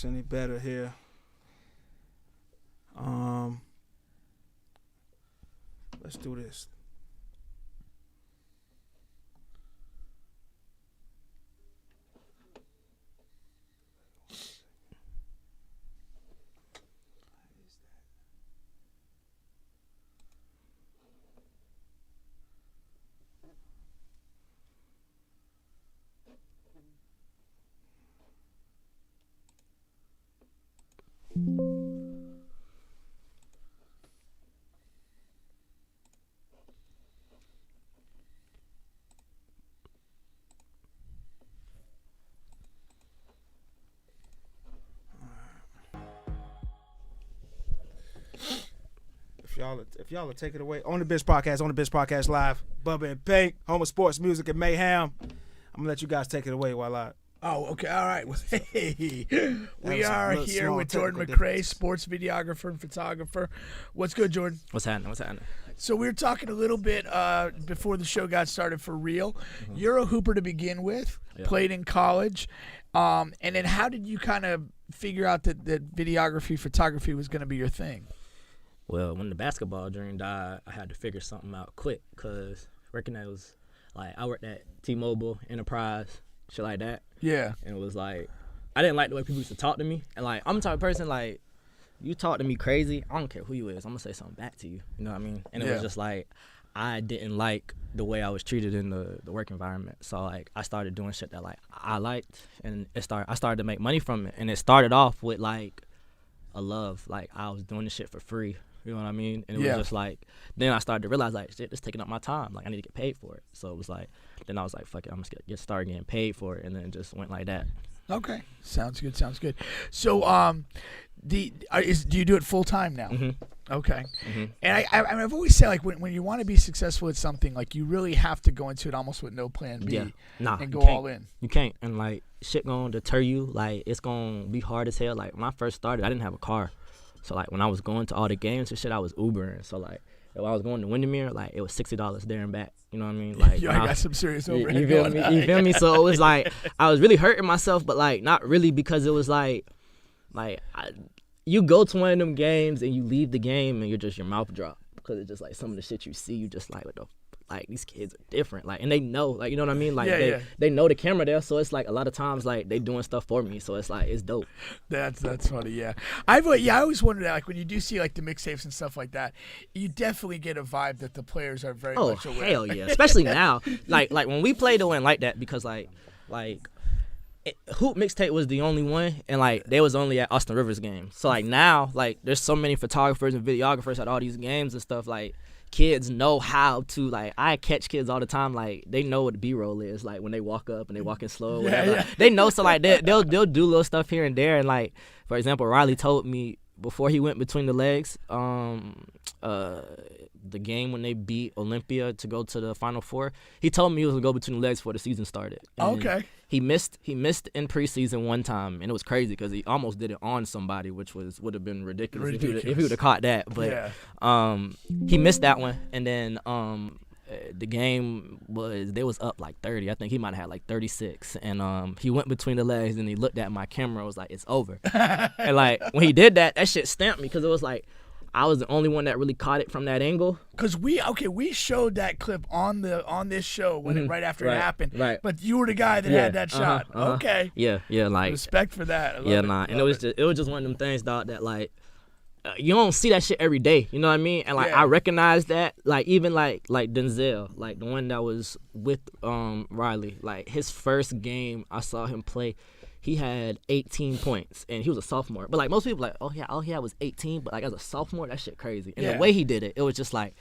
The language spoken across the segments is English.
this any better here. Let's do this. If y'all will take it away on the Bitch Podcast Live, Bubba and Pink, home of sports, music, and mayhem. I'm gonna let you guys take it away while I. Oh, okay, all right. Hey, we are here with Jordan Mccray, sports videographer and photographer. What's good, Jordan? What's happening? So we were talking a little bit before the show got started for real. Mm-hmm. You're a hooper to begin with, played in college. And then how did you kind of figure out that videography, photography was going to be your thing? Well, when the basketball dream died, I had to figure something out quick because working at was like I worked at T-Mobile, Enterprise, shit like that. Yeah. And it was like I didn't like the way people used to talk to me. And like I'm the type of person like you talk to me crazy, I don't care who you is, I'm gonna say something back to you. You know what I mean? And it was just like I didn't like the way I was treated in the work environment. So like I started doing shit that like I liked, and I started to make money from it. And it started off with like a love, like I was doing this shit for free. You know what I mean? And it was just like, then I started to realize like, shit, it's taking up my time. Like I need to get paid for it. So it was like, then I was like, fuck it, I'm just gonna start getting paid for it, and then it just went like that. Okay, sounds good. So, do you do it full time now? Mm-hmm. Okay. Mm-hmm. And I've always said like when you want to be successful at something, like you really have to go into it almost with no plan B and go all in. You can't, and like shit gonna deter you. Like it's gonna be hard as hell. Like when I first started, I didn't have a car. So, like, when I was going to all the games and shit, I was Ubering. So, like, if I was going to Windermere, like, it was $60 there and back. You know what I mean? Like, I got some serious overhead. You feel me? So, it was like, I was really hurting myself, but, like, not really, because it was like you go to one of them games and you leave the game and your mouth drop. Because it's just, like, some of the shit you see, you just, like, what the like these kids are different, like, and they know, like, you know what I mean, like they know the camera there, so it's like a lot of times like they doing stuff for me, so it's like it's dope. That's funny. I always wondered that, like when you do see like the mixtapes and stuff like that, you definitely get a vibe that the players are very much aware. Hell yeah, especially now, like when we played, it went like that because like Hoop Mixtape was the only one, and like they was only at Austin Rivers games. So like now, like there's so many photographers and videographers at all these games and stuff. Like kids know how to, like, I catch kids all the time, like they know what B-roll is, like when they walk up and they walking slow, whatever. They know, so like they'll do little stuff here and there. And like for example, Riley told me before he went between the legs, the game when they beat Olympia to go to the Final Four, he told me he was gonna go between the legs before the season started. And okay. He missed in preseason one time, and it was crazy because he almost did it on somebody, which would have been ridiculous. If he would have caught that. But he missed that one, and then the game they was up like 30. I think he might have had like 36, and he went between the legs and he looked at my camera and was like, "It's over." And like when he did that, that shit stamped me because it was like I was the only one that really caught it from that angle. Cause we showed that clip on this show when it right after it happened. Right. But you were the guy that had that shot. Okay. Yeah, like respect for that. And it was just one of them things, dog, that like you don't see that shit every day. You know what I mean? And like I recognize that. Like even like Denzel, like the one that was with Riley, like his first game I saw him play, he had 18 points, and he was a sophomore. But like most people, like, all he had was 18. But like as a sophomore, that shit crazy. And the way he did it, it was just like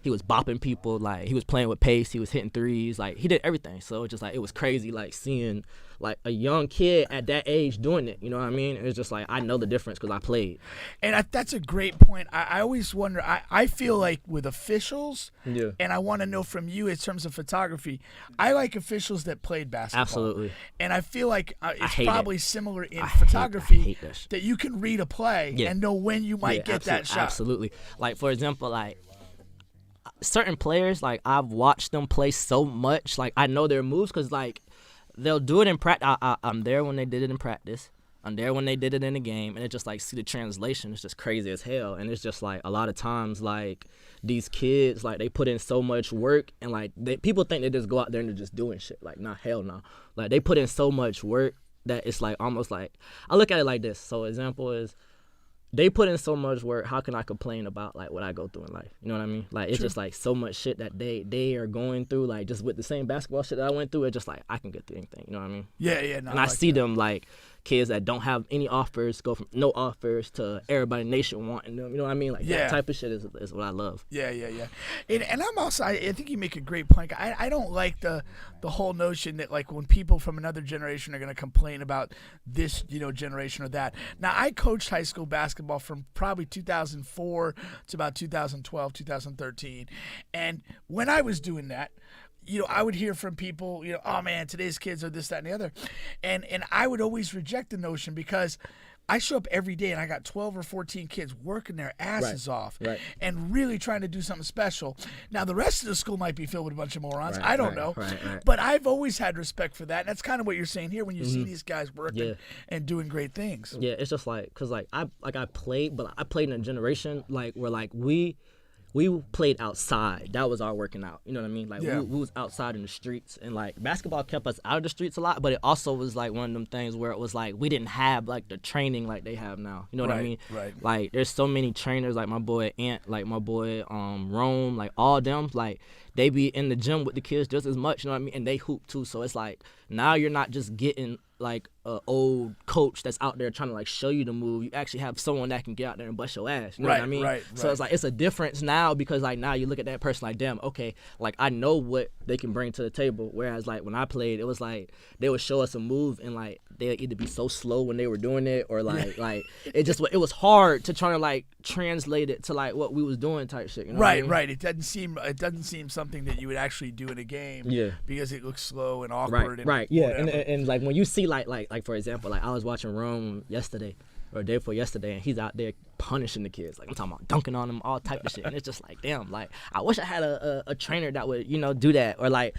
he was bopping people, like he was playing with pace, he was hitting threes, like he did everything. So it was just like it was crazy, like seeing like a young kid at that age doing it. You know what I mean? And it's just like I know the difference because I played. And that's a great point. I always wonder. I feel like with officials, and I want to know from you in terms of photography. I like officials that played basketball. Absolutely. And I feel like it's probably similar in photography that you can read a play and know when you might get that shot. Absolutely. Like for example, like certain players, like I've watched them play so much, like I know their moves because like they'll do it in practice. I'm there when they did it in practice. I'm there when they did it in the game, and it's just like see the translation. It's just crazy as hell, and it's just like a lot of times like these kids like they put in so much work, and like people think they just go out there and they're just doing shit. Like nah, hell no. Like they put in so much work that it's like almost like I look at it like this. So example is they put in so much work. How can I complain about like what I go through in life? You know what I mean? Like it's just like so much shit that they are going through. Like just with the same basketball shit that I went through, it's just like I can get through anything. You know what I mean? Yeah. No, and I see them like kids that don't have any offers go from no offers to everybody nation wanting them. You know what I mean? Like that type of shit is what I love. Yeah. And I'm also I think you make a great point. I don't like the whole notion that like when people from another generation are going to complain about this generation or that. Now I coached high school basketball from probably 2004 to about 2012, 2013, and when I was doing that, I would hear from people, oh man, today's kids are this, that, and the other. And I would always reject the notion because I show up every day and I got 12 or 14 kids working their asses off and really trying to do something special. Now, the rest of the school might be filled with a bunch of morons. I don't know. But I've always had respect for that. And that's kind of what you're saying here when you see these guys working and doing great things. Yeah, it's just like, because like I played, but I played in a generation like where like we played outside. That was our working out. You know what I mean? Like we was outside in the streets, and like basketball kept us out of the streets a lot, but it also was like one of them things where it was like we didn't have like the training like they have now. You know what I mean? Right. Like there's so many trainers like my boy Ant, like my boy Rome, like all them, like they be in the gym with the kids just as much, you know what I mean? And they hoop too. So it's like now you're not just getting like an old coach that's out there trying to like show you the move. You actually have someone that can get out there and bust your ass. You know what I mean? So it's like it's a difference now because like now you look at that person like, damn, okay, like I know what they can bring to the table. Whereas like when I played, it was like they would show us a move and like they'd either be so slow when they were doing it or like it was hard to try to like translate it to like what we was doing type shit. You know what I mean? Right. It doesn't seem something that you would actually do in a game. Yeah. Because it looks slow and awkward. Right. Yeah. And like when you see like for example, like I was watching Rome yesterday or day before yesterday, and he's out there punishing the kids. Like I'm talking about dunking on them, all type of shit. And it's just like, damn, like I wish I had a trainer that would, do that, or like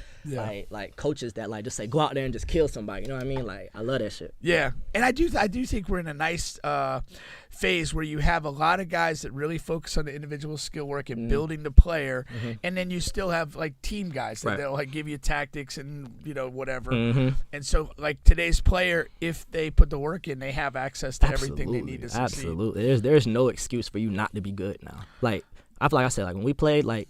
coaches that like just say go out there and just kill somebody. You know what I mean? Like I love that shit. Yeah, and I do think we're in a nice phase where you have a lot of guys that really focus on the individual skill work and building the player, and then you still have like team guys that they'll like give you tactics and whatever. And so like today's player, if they put the work in, they have access to everything they need to succeed. Absolutely, there's no excuse for you not to be good now. Like I feel like I said, like when we played, like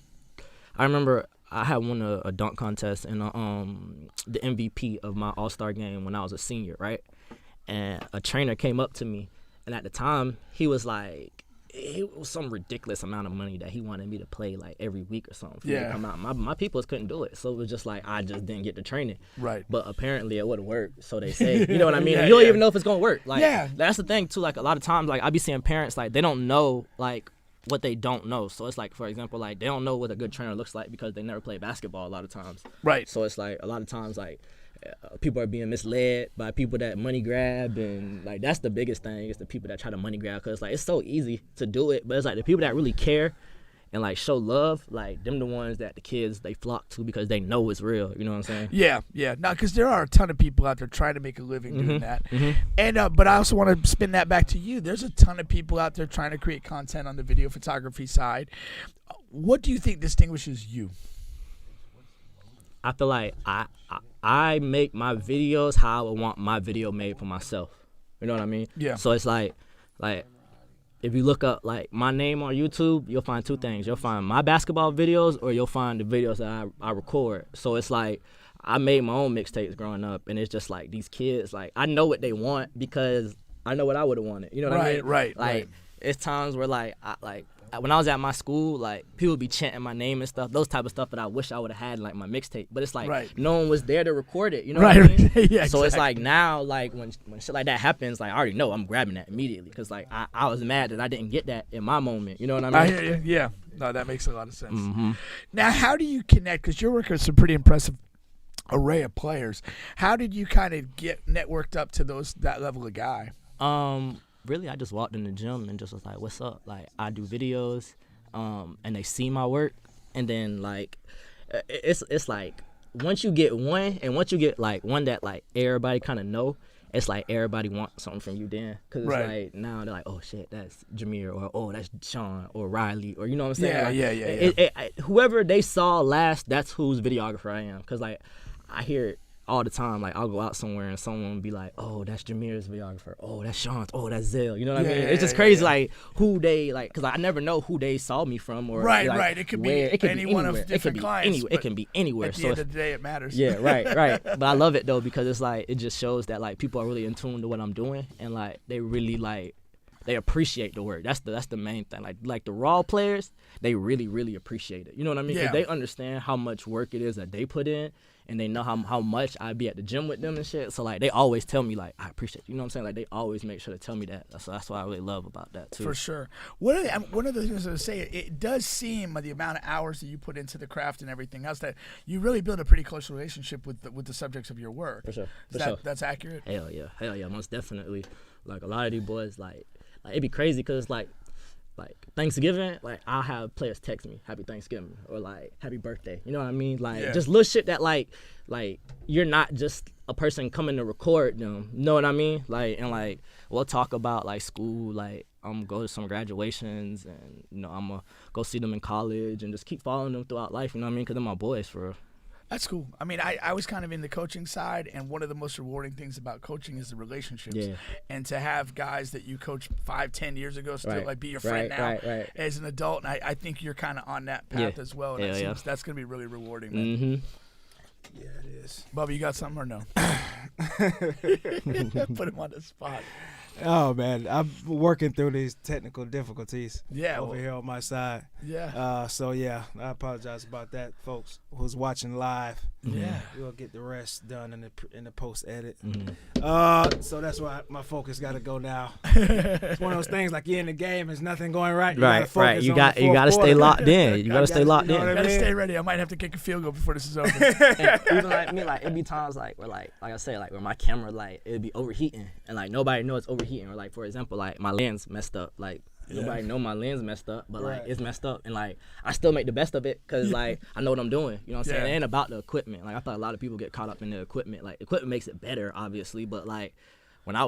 I remember I had won a dunk contest and the MVP of my All-Star game when I was a senior, right? And a trainer came up to me, and at the time he was like, it was some ridiculous amount of money that he wanted me to play like every week or something for me to come out. My peoples couldn't do it, so it was just like I just didn't get the training. Right. But apparently it would have worked, so they say. You know what I mean? You don't even know if it's gonna work. Like that's the thing too. Like a lot of times, like I be seeing parents like they don't know like what they don't know. So it's like, for example, like they don't know what a good trainer looks like because they never played basketball a lot of times. Right. So it's like a lot of times like people are being misled by people that money grab, and like that's the biggest thing is the people that try to money grab, because like it's so easy to do it, but it's like the people that really care and like show love, like them the ones that the kids they flock to because they know it's real. You know what I'm saying? Yeah. No, because there are a ton of people out there trying to make a living doing that, and but I also want to spin that back to you. There's a ton of people out there trying to create content on the video photography side. What do you think distinguishes you? I feel like I make my videos how I would want my video made for myself. You know what I mean? Yeah. So it's like if you look up like my name on YouTube, you'll find two things. You'll find my basketball videos, or you'll find the videos that I record. So it's like I made my own mixtapes growing up, and it's just like these kids, like I know what they want because I know what I would have wanted. You know what I mean? Right. It's times where like when I was at my school, like people would be chanting my name and stuff, those type of stuff that I wish I would have had in like my mixtape. But it's like no one was there to record it, you know what I mean? So it's like now, like when shit like that happens, like I already know I'm grabbing that immediately because like I was mad that I didn't get that in my moment. You know what I mean? I hear you. Yeah. No, that makes a lot of sense. Now, how do you connect? Because you're working with some pretty impressive array of players. How did you kind of get networked up to that level of guy? Really, I just walked in the gym and just was like, what's up? Like, I do videos, and they see my work, and then, like, it's like, once you get one, and once you get, like, one that, like, everybody kind of know, it's like everybody wants something from you then, because Right. it's like now they're like, oh shit, that's Jameer, or oh, that's Sean or Riley, or you know what I'm saying? Yeah, Like, yeah. whoever they saw last, that's whose videographer I am, because like I hear it all the time. Like I'll go out somewhere and someone will be like, oh, that's Jameer's videographer, oh, that's Sean's, oh, that's Zell, you know what I mean? It's just crazy, like who they like, because I never know who they saw me from, or Right, like, right. It could where. be It could any be one anywhere. of different clients. It can be anywhere. At the So end of the day, it matters. yeah, right. But I love it though, because it's like it just shows that like people are really in tune to what I'm doing, and like they really like they appreciate the work. That's the main thing. Like the raw players, they really appreciate it. You know what I mean? 'Cause Yeah. they understand how much work it is that they put in, and they know how much I be at the gym with them and shit. So like they always tell me like I appreciate you. You know what I'm saying? Like they always make sure to tell me that. So that's what I really love about that too. For sure. One of the things I was going to say, it does seem, the amount of hours that you put into the craft and everything else, that you really build a pretty close relationship with the subjects of your work. For sure. That's accurate? Hell yeah, most definitely. Like a lot of these boys, like it'd be crazy because like Thanksgiving, like I'll have players text me happy Thanksgiving or like happy birthday. You know what I mean? Like just little shit that like you're not just a person coming to record them. You know what I mean? Like, and like we'll talk about like school, like I'm go to some graduations, and you know I'm gonna go see them in college and just keep following them throughout life. You know what I mean? Because they're my boys for real. That's cool. I mean, I was kind of in the coaching side, and one of the most rewarding things about coaching is the relationships. Yeah. And to have guys that you coached 5-10 years ago still Right. like be your friend now Right. as an adult, and I think you're kind of on that path as well. And Yeah, that's going to be really rewarding, man. Mm-hmm. Yeah, it is. Bubba, you got something or no? Put him on the spot. Oh man, I'm working through these technical difficulties. Yeah, over here on my side. Yeah. So yeah, I apologize about that, folks who's watching live. Yeah. We'll get the rest done in the post edit. Mm-hmm. So that's why my focus got to go now. It's one of those things like you're in the game, there's nothing going right. Right. You got to stay locked in. You got to stay locked in. You gotta stay ready. I might have to kick a field goal before this is over. And even like me, like it'd be times like where like I say, like where my camera like it'd be overheating and like nobody knows it's overheating, or like for example like my lens messed up, like nobody know my lens messed up, but like it's messed up, and like I still make the best of it because like I know what I'm doing. You know what I'm saying? It ain't about the equipment. Like I thought a lot of people get caught up in the equipment. Like equipment makes it better, obviously, but like when I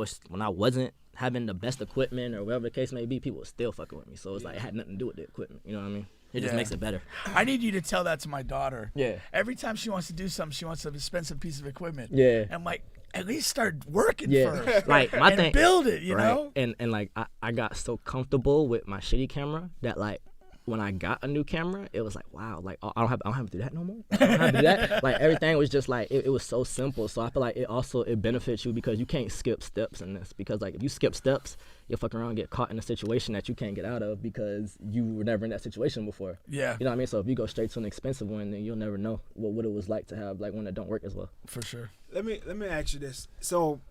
wasn't having the best equipment or whatever the case may be, people were still fucking with me. So it's like it had nothing to do with the equipment. You know what I mean? It just makes it better. I need you to tell that to my daughter. Yeah. Every time she wants to do something, she wants an expensive piece of equipment. Yeah. And I'm like, at least start working Yeah. first. Like my thing, build it, you right? know? And like I got so comfortable with my shitty camera that like when I got a new camera, it was like, wow, like I don't have to do that no more. I don't have to do that. Like everything was just like it was so simple. So I feel like it benefits you because you can't skip steps in this. Because like if you skip steps, you'll fuck around and get caught in a situation that you can't get out of because you were never in that situation before. Yeah. You know what I mean? So if you go straight to an expensive one, then you'll never know what it was like to have like one that don't work as well. For sure. Let me ask you this. So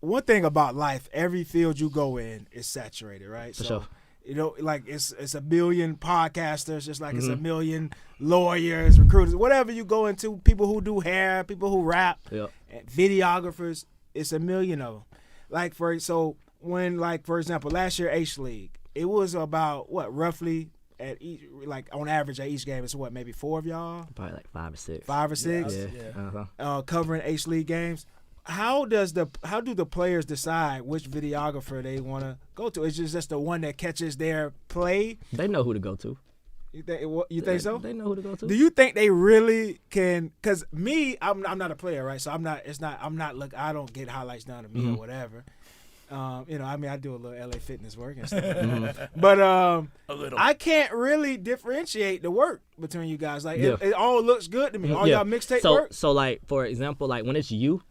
one thing about life, every field you go in is saturated, right? For so sure. you know, like it's a million podcasters, just like it's a million lawyers, recruiters, whatever you go into, people who do hair, people who rap, Yep. and videographers, it's a million of them. Like for example, last year H League, it was about what roughly at each, like on average at each game, it's what, maybe 4 of y'all, Probably like 5 or 6. 5 or 6, Yeah. covering H League games. How do the players decide which videographer they want to go to? Is it just the one that catches their play? They know who to go to. You think so? They know who to go to. Do you think they really can? Because me, I'm not a player, right? So I don't get highlights done to me or whatever. You know, I mean, I do a little LA Fitness work and stuff, but A little. I can't really differentiate the work between you guys. Like it all looks good to me. All y'all mixtape work. So like for example, like when it's you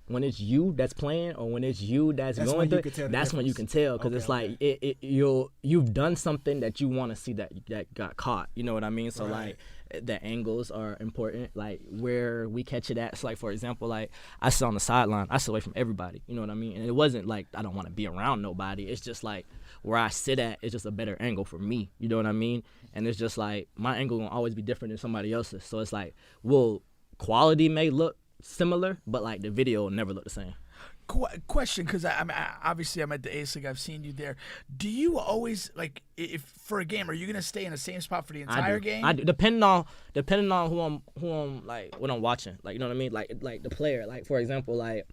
that's playing or when it's you that's going through it, that's when you can tell because it's like you've done something that you want to see that got caught. You know what I mean? So like the angles are important, like where we catch it at. So like for example, like I sit on the sideline, I sit away from everybody. You know what I mean? And it wasn't like I don't want to be around nobody. It's just like where I sit at is just a better angle for me. You know what I mean? And it's just like my angle gonna always be different than somebody else's. So it's like, well, quality may look similar, but like the video will never look the same. Question, because I'm obviously I'm at the Ace League. I've seen you there. Do you always like if for a game? Are you gonna stay in the same spot for the entire game? I do. Depending on who I'm like what I'm watching. Like you know what I mean. Like the player. Like for example, like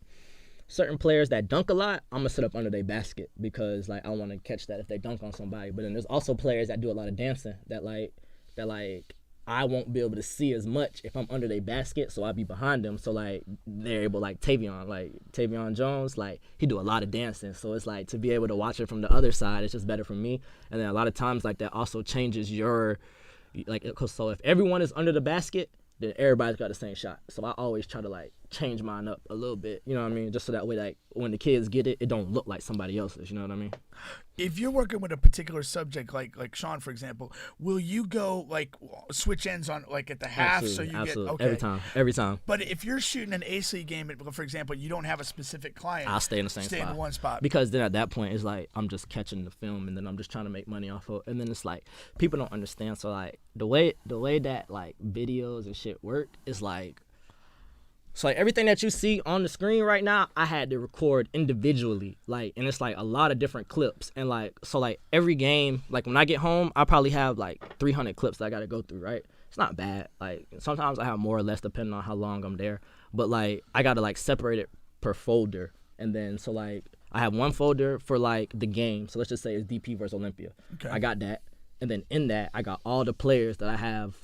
certain players that dunk a lot, I'm gonna sit up under their basket because like I want to catch that if they dunk on somebody. But then there's also players that do a lot of dancing that I won't be able to see as much if I'm under their basket, so I'll be behind them. So like they're able, like Tavion Jones, like he do a lot of dancing. So it's like to be able to watch it from the other side, it's just better for me. And then a lot of times like that also changes your so if everyone is under the basket, then everybody's got the same shot. So I always try to like change mine up a little bit, you know what I mean? Just so that way like when the kids get it, it don't look like somebody else's, you know what I mean? If you're working with a particular subject, like Sean, for example, will you go like switch ends on like at the half so you get okay every time. But if you're shooting an Ace League game, for example, you don't have a specific client. I'll stay in the same spot. Stay in one spot. Because then at that point it's like I'm just catching the film and then I'm just trying to make money off of it. And then it's like people don't understand. So like the way that like videos and shit work is like. So like everything that you see on the screen right now, I had to record individually, like, and it's like a lot of different clips, and like so like every game, like when I get home, I probably have like 300 clips that I gotta go through, right? It's not bad. Like sometimes I have more or less depending on how long I'm there, but like I gotta like separate it per folder, and then so like I have one folder for like the game. So let's just say it's DP versus Olympia. Okay. I got that, and then in that I got all the players that I have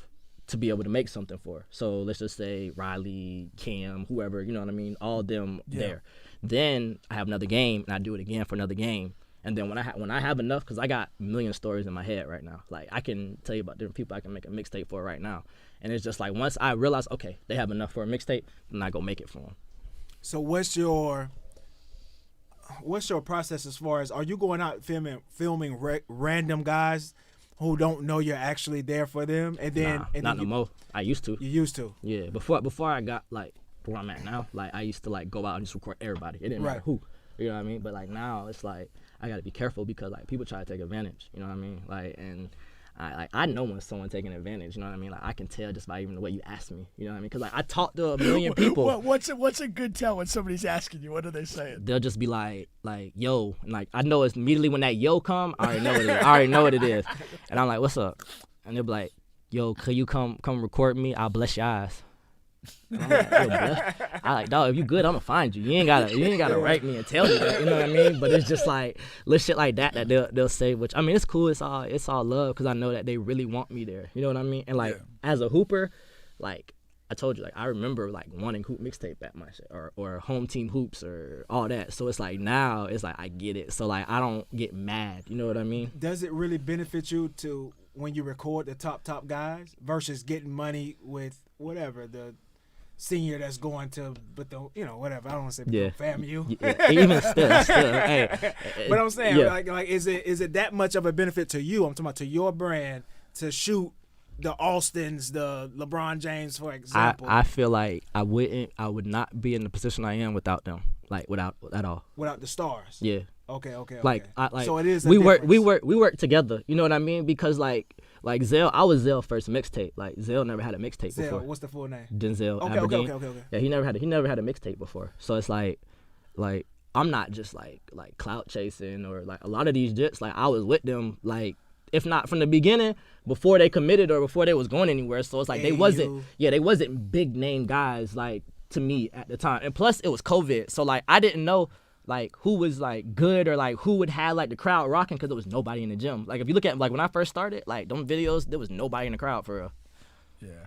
to be able to make something for. So let's just say Riley, Cam, whoever, you know what I mean? All of them there. Then I have another game, and I do it again for another game. And then when I have enough, because I got a million stories in my head right now. Like, I can tell you about different people I can make a mixtape for right now. And it's just like, once I realize, okay, they have enough for a mixtape, then I go make it for them. So what's your process as far as, are you going out filming random guys who don't know you're actually there for them, and then not no more. I used to. You used to. Yeah, before I got like where I'm at now, like I used to like go out and just record everybody. It didn't matter who, you know what I mean. But like now, it's like I gotta be careful because like people try to take advantage. You know what I mean? Like and I know when someone taking advantage. You know what I mean? Like I can tell just by even the way you ask me. You know what I mean? Because like I talk to a million people. What's a good tell when somebody's asking you? What are they saying? They'll just be like yo, and like I know it's immediately when that yo come, I already know what it is. I already know what it is, and I'm like, what's up? And they'll be like, yo, could you come record me? I'll bless your eyes. And I'm like, yo, bless. I like, dog, if you good, I'm gonna find you. You ain't gotta write me and tell me that. You know what I mean? But it's just like little shit like that they'll say. Which I mean, it's cool. It's all love because I know that they really want me there. You know what I mean? And like as a hooper, like I told you, like I remember like wanting hoop mixtape at my shit or home team hoops or all that. So it's like now it's like I get it. So like I don't get mad. You know what I mean? Does it really benefit you to when you record the top guys versus getting money with whatever the senior that's going to, but the whatever, I don't want to say FAMU. Yeah. Even still, hey. But I'm saying like is it that much of a benefit to you? I'm talking about to your brand to shoot the Austins, the LeBron James, for example. I feel like I would not be in the position I am without them. Like without at all. Without the stars. Yeah. Okay. Like so it is. We work together. You know what I mean? Because like Zell, I was Zell's first mixtape. Like Zell never had a mixtape before. What's the full name? Denzel Aberdeen. Okay. Yeah, he never had a mixtape before. So it's like I'm not just like clout chasing or like a lot of these jits. Like I was with them like if not from the beginning before they committed or before they was going anywhere. So it's like they wasn't big name guys like to me at the time. And plus it was COVID, so like I didn't know like who was like good or like who would have like the crowd rocking because there was nobody in the gym. Like if you look at like when I first started, like them videos, there was nobody in the crowd for real. Yeah.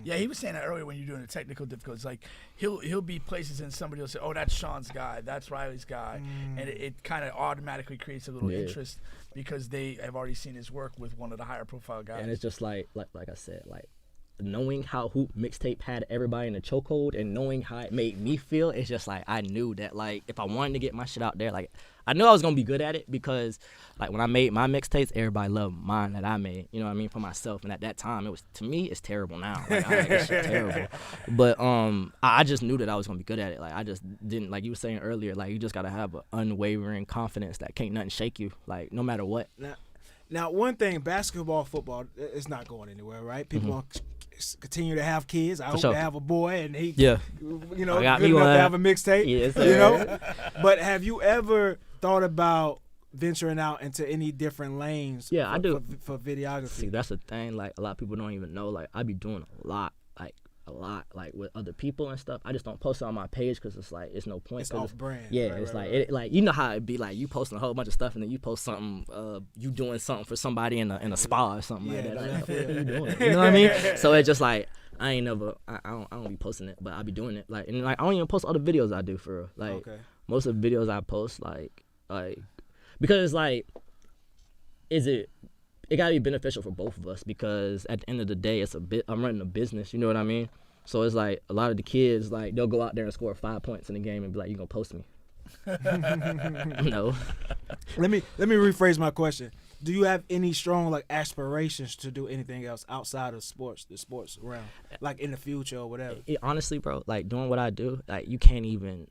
Yeah, he was saying that earlier when you're doing the technical difficulties. Like he'll be places and somebody will say, "Oh, that's Sean's guy, that's Riley's guy," and it kind of automatically creates a little interest because they have already seen his work with one of the higher profile guys. And it's just like I said, like knowing how Hoop Mixtape had everybody in the chokehold and knowing how it made me feel, it's just like I knew that like if I wanted to get my shit out there, like I knew I was gonna be good at it because like when I made my mixtapes, everybody loved mine that I made. You know what I mean, for myself. And at that time, it was to me, it's terrible now. Like, I think it's terrible. But I just knew that I was gonna be good at it. Like I just didn't, like you were saying earlier, like you just gotta have an unwavering confidence that can't nothing shake you. Like no matter what. Now one thing, basketball, football, it's not going anywhere, right? People continue to have kids. I hope to have a boy and he, good enough to have a mixtape. Yes, But have you ever thought about venturing out into any different lanes? I do for videography. See, that's the thing. Like a lot of people don't even know. Like I be doing a lot. Like a lot, like with other people and stuff. I just don't post it on my page because it's like it's no point. It's off brand. Yeah, right, it's right, like right. it like you know how it be like you posting a whole bunch of stuff and then you post something you doing something for somebody in a spa or something like that. Like, what are you doing? You know what I mean? So it's just like I ain't never I don't be posting it, but I be doing it like and like I don't even post all the videos I do for real. Like most of the videos I post like because like it gotta be beneficial for both of us because at the end of the day, I'm running a business. You know what I mean? So it's like a lot of the kids, like they'll go out there and score 5 points in the game and be like, "You gonna post me?" No. Let me rephrase my question. Do you have any strong like aspirations to do anything else outside of sports, the sports realm, like in the future or whatever? Honestly, bro, like doing what I do, like you can't even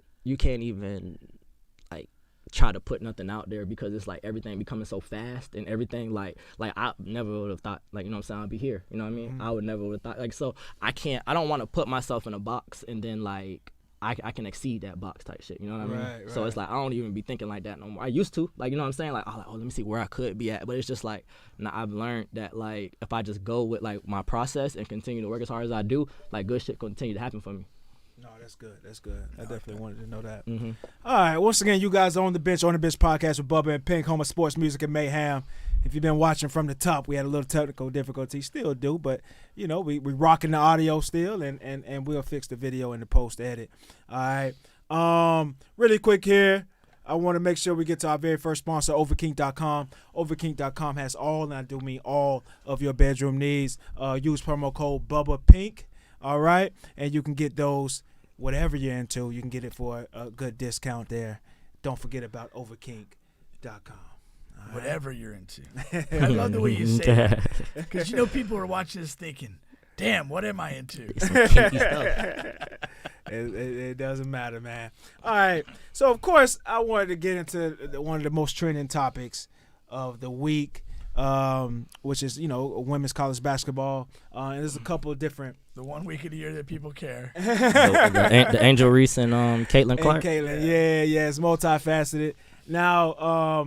like try to put nothing out there because it's like everything becoming so fast and everything like I never would have thought like you know what I'm saying I'd be here, you know what I mean? I would never would have thought like so I don't want to put myself in a box and then like I can exceed that box type shit, you know what I mean? Right. So it's like I don't even be thinking like that no more. I used to, like you know what I'm saying? Like oh let me see where I could be at, but it's just like now I've learned that like if I just go with like my process and continue to work as hard as I do, like good shit continue to happen for me. No, that's good. That's good. I definitely wanted to know that. Mm-hmm. All right. Once again, you guys are on the bench podcast with Bubba and Pink, home of sports, music, and mayhem. If you've been watching from the top, we had a little technical difficulty. Still do, but, you know, we rocking the audio still, and we'll fix the video in the post-edit. All right. Really quick here. I want to make sure we get to our very first sponsor, Overkink.com. Overkink.com has all, and I do mean all, of your bedroom needs. Use promo code BubbaPink. All right, and you can get those, whatever you're into, you can get it for a good discount there. Don't forget about Overkink.com. Right. Whatever you're into. I love the way you say that. Because you know people are watching this thinking, damn, what am I into? Some kinky stuff. It doesn't matter, man. All right, so of course I wanted to get into one of the most trending topics of the week, which is, you know, women's college basketball. And there's a couple of different. The 1 week of the year that people care. the Angel Reese and Caitlin Clark. And Caitlin, yeah, it's multifaceted. Now,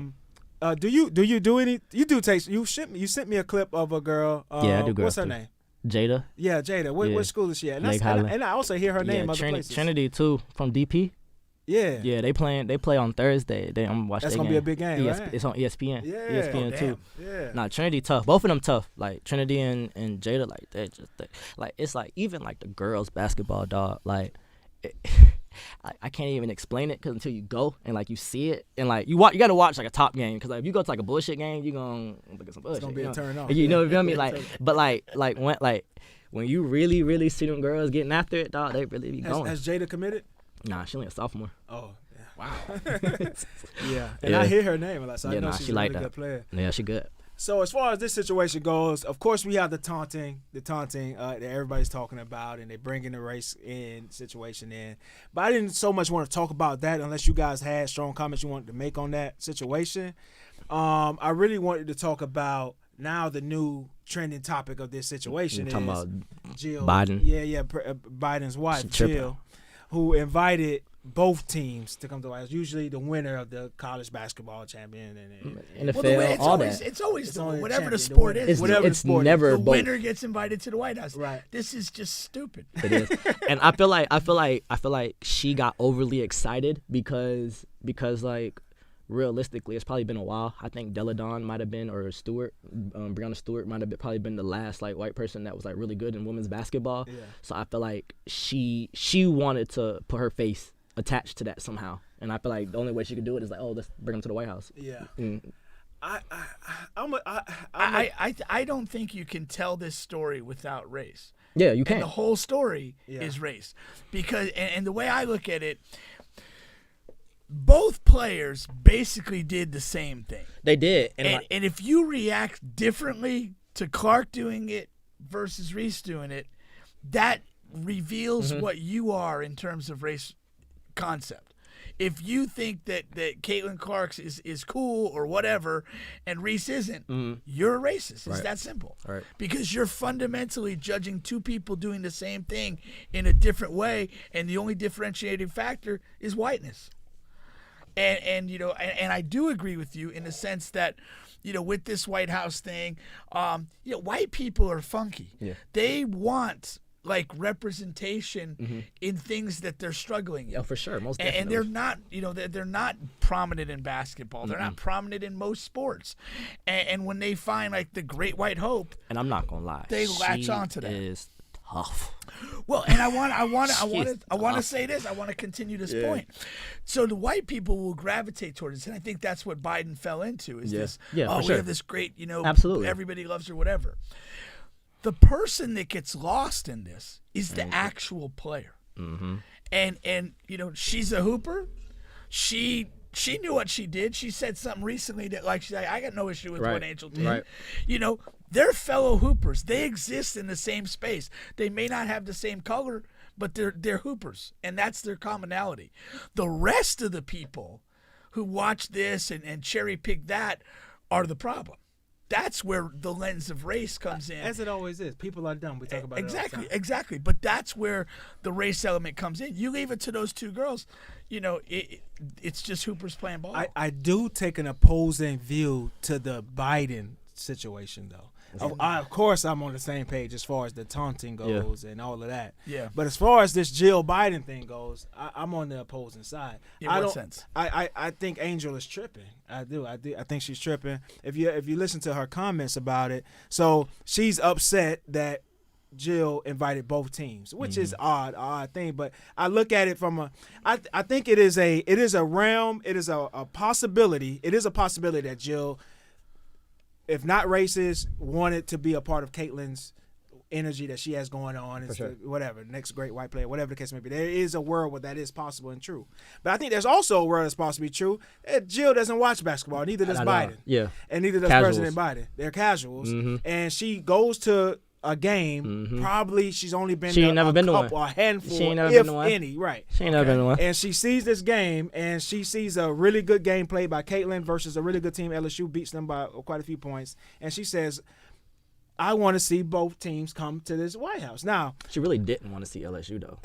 do you do any? You sent me a clip of a girl. Yeah, I do. What's her name? Jada. Yeah, Jada. What school is she at? And I also hear her name other places. Trinity too, from DP. Yeah. Yeah, they play on Thursday. I'm watching. That's gonna be a big game, right? It's on ESPN. Yeah. ESPN too. Yeah. Nah, Trinity tough. Both of them tough. Like Trinity and Jada, like like it's like even like the girls basketball dog. Like I can't even explain it until you go and like you see it and like you gotta watch like a top game because like if you go to like a bullshit game you gonna look at some bullshit. It's gonna be a turn on. You know what I mean? Like but when you really see them girls getting after it, dog, they really be going. Has Jada committed? Nah, she only a sophomore. Oh, yeah. Wow. Yeah. And I hear her name a lot, so I know she's a really good player. Yeah, she good. So as far as this situation goes, of course we have the taunting that everybody's talking about, and they bringing the race in situation in. But I didn't so much want to talk about that unless you guys had strong comments you wanted to make on that situation. I really wanted to talk about now the new trending topic of this situation is talking about Jill Biden. Yeah, Biden's wife, Jill, who invited both teams to come to the White House. Usually the winner of the college basketball champion and NFL, all that. It's always whatever champion, the sport is. It's never the both. winner gets invited to the White House. Right. This is just stupid. It is. And I feel like she got overly excited because like realistically it's probably been a while. I think Deladon might have been, or Stewart, Breonna Stewart might have probably been the last like white person that was like really good in women's basketball. Yeah. So I feel like she wanted to put her face attached to that somehow, and I feel like the only way she could do it is like, oh, let's bring him to the White House. Yeah. I don't think you can tell this story without race. Yeah, you can. And the whole story is race, because and the way I look at it, both players basically did the same thing. They did, and if you react differently to Clark doing it versus Reese doing it, that reveals what you are in terms of race concept. If you think that Caitlin Clark is cool or whatever and Reese isn't, you're a racist. It's that simple. Right. Because you're fundamentally judging two people doing the same thing in a different way, and the only differentiating factor is whiteness. And you know, and I do agree with you in the sense that, you know, with this White House thing, you know, white people are funky. Yeah. They want like representation in things that they're struggling in. Yeah, for sure, most definitely. And they're not, they're not prominent in basketball. They're not prominent in most sports. And when they find like the Great White Hope, and I'm not gonna lie, they latch onto that. Is tough. Well, and I want to say this. I want to continue this point. So the white people will gravitate towards this, and I think that's what Biden fell into. Is this? Yeah, oh, we have this great, absolutely, everybody loves her, whatever. The person that gets lost in this is the actual player. And she's a hooper. She knew what she did. She said something recently that she's like, I got no issue with what Angel did. Right. They're fellow hoopers. They exist in the same space. They may not have the same color, but they're hoopers, and that's their commonality. The rest of the people who watch this and cherry pick that are the problem. That's where the lens of race comes in. As it always is. People are dumb. We talk about it all the time. Exactly. But that's where the race element comes in. You leave it to those two girls, it's just hoopers playing ball. I do take an opposing view to the Biden situation, though. Of course, I'm on the same page as far as the taunting goes and all of that. Yeah. But as far as this Jill Biden thing goes, I'm on the opposing side. In what sense? I think Angel is tripping. I do. I think she's tripping. If you listen to her comments about it, so she's upset that Jill invited both teams, which is odd thing. But I look at it from I think it is a realm. It is a possibility. It is a possibility that Jill, if not racist, wanted to be a part of Caitlin's energy that she has going on. It's whatever, next great white player, whatever the case may be. There is a world where that is possible and true. But I think there's also a world that's possible to be true. Jill doesn't watch basketball. Neither does Biden. Yeah. And neither does President Biden. They're casuals. And she goes to a game. Probably she's only been she to ain't never a been couple, to one. a handful, She ain't never if been to one. any. Right. She ain't never been to one. And she sees this game, and she sees a really good game played by Caitlin versus a really good team. LSU beats them by quite a few points. And she says, I want to see both teams come to this White House. Now, she really didn't want to see LSU, though.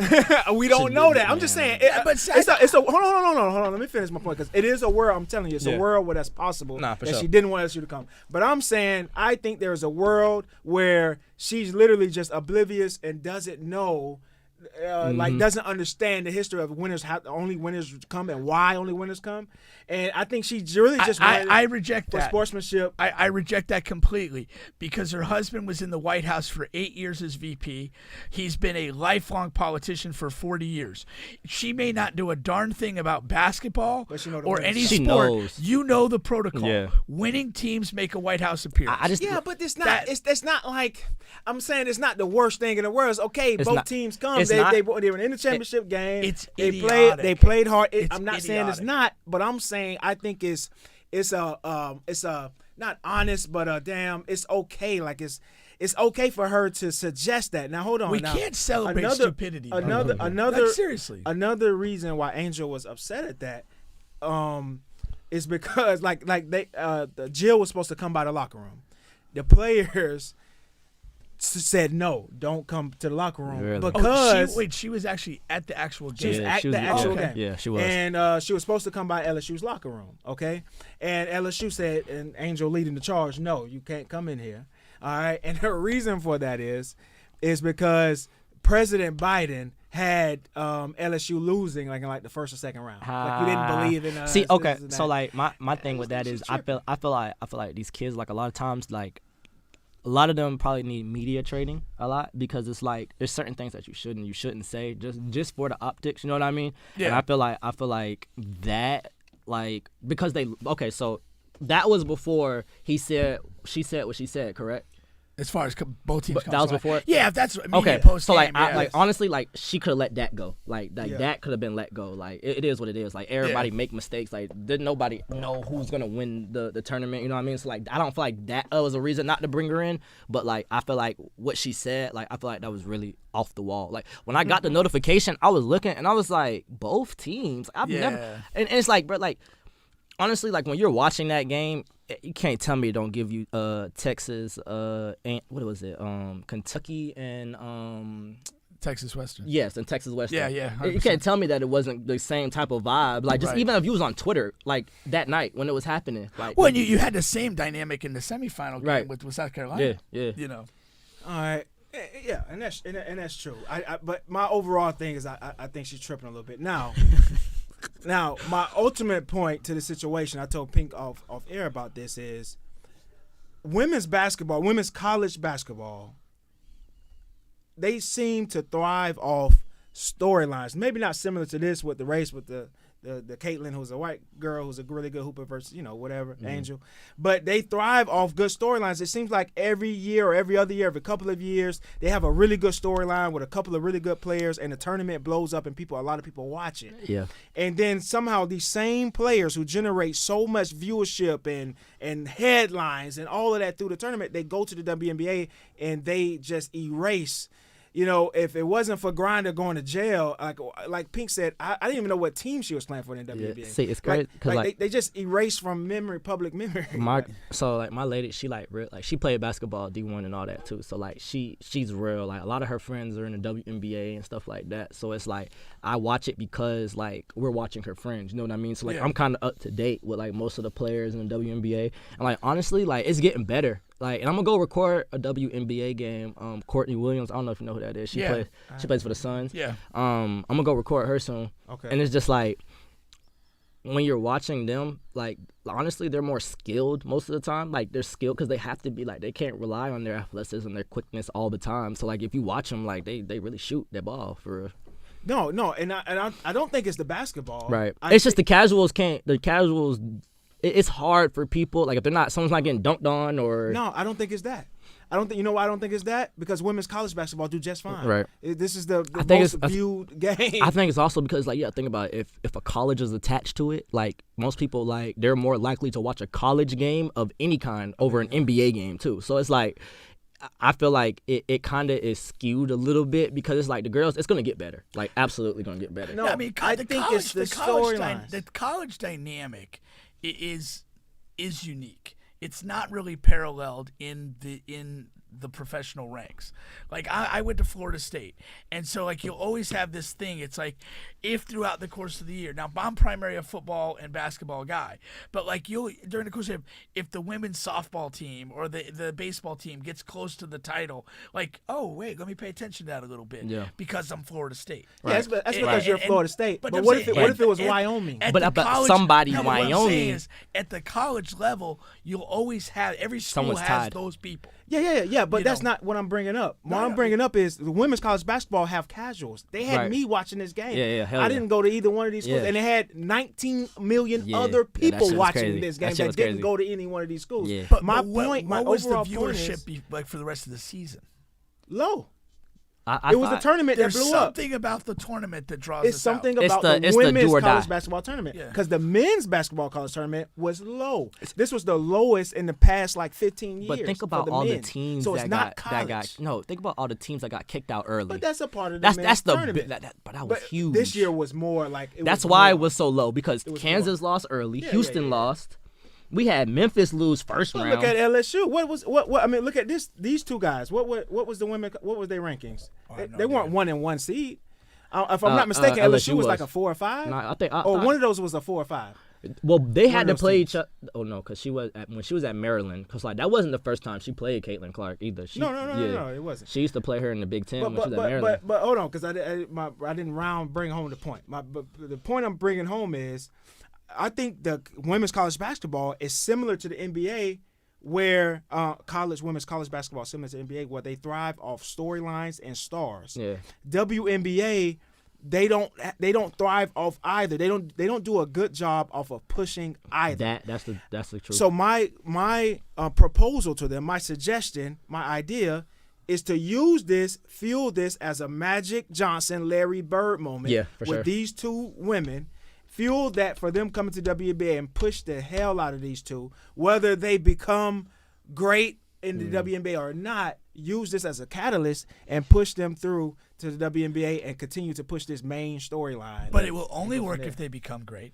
we don't know that. I'm just saying. Hold on. Let me finish my point, because it is a world. I'm telling you, it's a world where that's possible. For that sure. She didn't want LSU to come. But I'm saying I think there's a world where she's literally just oblivious and doesn't know. Doesn't understand the history of winners, how only winners come and why only winners come. And I think she really just I reject that. Sportsmanship. I reject that completely, because her husband was in the White House for 8 years as VP. He's been a lifelong politician for 40 years. She may not do a darn thing about basketball or any she sport. knows. You know the protocol. Yeah. Winning teams make a White House appearance. But it's not. It's not like, I'm saying it's not the worst thing in the world. It's okay, both teams come. They were in the championship game. They played hard. I'm not saying it's not, but I'm saying I think it's not honest, but damn, it's okay. Like it's okay for her to suggest that. Now hold on. We can't celebrate stupidity. Seriously. Another reason why Angel was upset at that is because the Jill was supposed to come by the locker room. The players said no, don't come to the locker room because she was actually at the actual game. She was at the actual game. Yeah, she was. And she was supposed to come by LSU's locker room, okay? And LSU said, and Angel leading the charge, no, you can't come in here. All right? And her reason for that is because President Biden had LSU losing in the first or second round. You didn't believe in us. See, okay, so my thing with that is I feel like these kids, a lot of times, a lot of them probably need media training a lot, because it's there's certain things that you shouldn't say just for the optics, you know what I mean? Yeah. And I feel like that, because so that was before she said what she said, correct? As far as both teams, that was before. Yeah, if that's okay. So honestly, she could have let that go. That could have been let go. It is what it is. Everybody make mistakes. Didn't nobody know who's gonna win the tournament. You know what I mean? So I don't feel like that was a reason not to bring her in. But I feel like what she said, I feel like that was really off the wall. When I got the notification, I was looking and I was like, both teams. I've never. And it's bro, honestly, when you're watching that game, you can't tell me it don't give you Texas and what was it? Kentucky and Texas Western. Yes, and Texas Western. Yeah. 100%. You can't tell me that it wasn't the same type of vibe. Even if you was on Twitter that night when it was happening. Well, and you had the same dynamic in the semifinal game with South Carolina. Yeah. You know. All right. Yeah, and that's true. But my overall thing is I think she's tripping a little bit now. Now, my ultimate point to the situation, I told Pink off air about this, is women's college basketball, they seem to thrive off storylines. Maybe not similar to this with the race with the Caitlyn, who's a white girl who's a really good hooper versus, whatever, Angel. But they thrive off good storylines. It seems like every year or every other year, every couple of years, they have a really good storyline with a couple of really good players, and the tournament blows up and a lot of people watch it. Yeah. And then somehow these same players who generate so much viewership and headlines and all of that through the tournament, they go to the WNBA and they just erase. If it wasn't for Grindr going to jail, like Pink said, I didn't even know what team she was playing for in the WNBA. Yeah. See, it's great because they just erased from public memory. My lady, she she played basketball D1 and all that too. So she's real. Like a lot of her friends are in the WNBA and stuff like that. So it's like I watch it because we're watching her friends. You know what I mean? So I'm kind of up to date with most of the players in the WNBA. And honestly, it's getting better. And I'm gonna go record a WNBA game. Courtney Williams, I don't know if you know who that is. She plays for the Suns. Yeah. I'm gonna go record her soon. Okay. And it's just when you're watching them, honestly, they're more skilled most of the time. They're skilled because they have to be they can't rely on their athleticism, their quickness all the time. So if you watch them, they really shoot their ball for real. No, and I don't think it's the basketball. Right. It's just the casuals can't. The casuals. It's hard for people if someone's not getting dunked on or. No, I don't think it's that. I don't think you know why I don't think it's that, because women's college basketball do just fine. Right. This is the most viewed game. I think it's also because think about it. If a college is attached to it, most people they're more likely to watch a college game of any kind over an NBA game too. So it's I feel like it kind of is skewed a little bit because it's the girls, it's going to get better. Absolutely going to get better. No, I think it's the storyline. The college dynamic is unique. It's not really paralleled in the professional ranks. I went to Florida State, and so you'll always have this thing. It's if throughout the course of the year. Now I'm primarily a football and basketball guy, but you'll during the course of if the women's softball team or the baseball team gets close to the title, oh wait, let me pay attention to that a little bit. Yeah. Because I'm Florida State. Right. Yeah, that's because you're Florida State. But what if it was Wyoming? But somebody Wyoming. What I'm saying is, at the college level, you'll always have every school has those people. Yeah. But that's not what I'm bringing up. What I'm bringing up is the women's college basketball have casuals. They had me watching this game. I didn't go to either one of these schools, and they had 19 million other people watching this game that didn't go to any one of these schools. Yeah. But my what was the overall viewership be for the rest of the season? Low. It was the tournament that blew up. There's something about the tournament that draws It's us something out. about the women's college basketball tournament. Because the men's basketball college tournament was low. This was the lowest in the past 15 years. But think about all the teams so it's not think about all the teams that got kicked out early. But that's a part of the men's tournament. But that was huge. This year was more that's why it was so low, because Kansas lost early, Houston lost. We had Memphis lose first round. Look at LSU. What? I mean, look at this. These two guys. What was the women? What was their rankings? They weren't 1 and 1 seed. If I'm not mistaken, LSU was a 4 or 5. No, I think. One of those was a 4 or 5. Well, they had to play each other. Oh no, because when she was at Maryland, because that wasn't the first time she played Caitlin Clark either. No, it wasn't. She used to play her in the Big Ten when she was at Maryland. But hold on, because I didn't bring home the point. But the point I'm bringing home is, I think the women's college basketball is similar to the NBA, where women's college basketball is similar to the NBA, where they thrive off storylines and stars. Yeah. WNBA, they don't thrive off either. They don't do a good job off of pushing either. That's the truth. So my proposal to them, my suggestion, my idea, is to fuel this as a Magic Johnson, Larry Bird moment. Yeah, for sure. With these two women. Fuel that for them coming to WNBA and push the hell out of these two, whether they become great in the WNBA or not. Use this as a catalyst and push them through to the WNBA and continue to push this main storyline. But it will only work if they become great.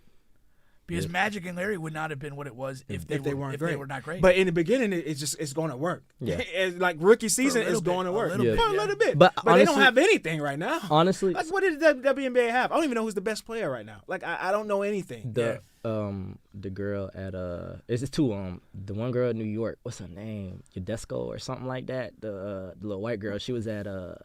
Because Magic and Larry would not have been what it was if they were not great. But in the beginning, it's going to work. Yeah. It's like rookie season is going to work. For a little bit. But honestly, they don't have anything right now. Honestly. Like, what did the WNBA have? I don't even know who's the best player right now. Like, I don't know anything. The girl at it's two the one girl in New York, what's her name? Yadesco or something like that. The little white girl, she was at where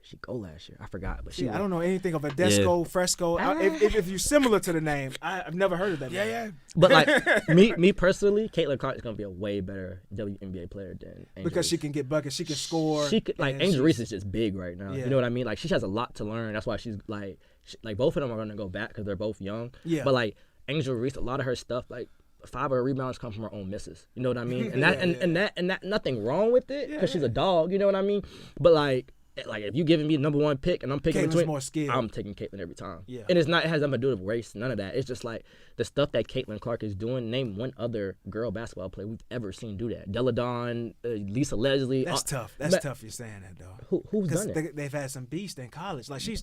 did she go last year? I forgot, but I don't know anything of Yadesco, Fresco. If you're similar to the name, I've never heard of that. Yeah. But like me personally, Caitlin Clark is gonna be a way better WNBA player than Angel because Reese. she can get buckets, she can score. She could, like Angel Reese is just big right now. Yeah. You know what I mean? Like she has a lot to learn. That's why she's like both of them are gonna go back because they're both young. Yeah. But like Angel Reese, a lot of her stuff, like 5 of her rebounds come from her own misses. You know what I mean? And that nothing wrong with it because she's a dog. You know what I mean? But like if you giving me the number 1 pick and I'm picking Caitlin's between, more skilled. I'm taking Caitlin every time. Yeah. And it has nothing to do with race, none of that. It's just like the stuff that Caitlin Clark is doing. Name one other girl basketball player we've ever seen do that. Deladon, Lisa Leslie. That's tough. That's tough. You're saying that though. Who's done it? They've had some beasts in college. Like she's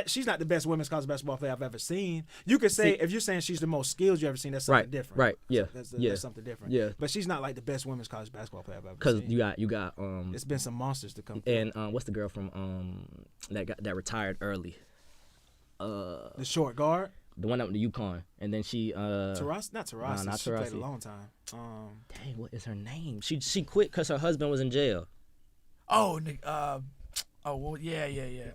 she's not the best women's college basketball player I've ever seen. You could say if you're saying she's the most skilled you ever seen, that's something different. Right. Yeah. That's something different. Yeah. But she's not like the best women's college basketball player I've ever Because seen. you got it's been some monsters to come through. and what's the girl from that retired early? The short guard. The one that went to UConn, and then she Tarasi? Not Tarasi. Nah, not she Tarasi. played a long time. Dang, what is her name? She quit because her husband was in jail. Well, yeah.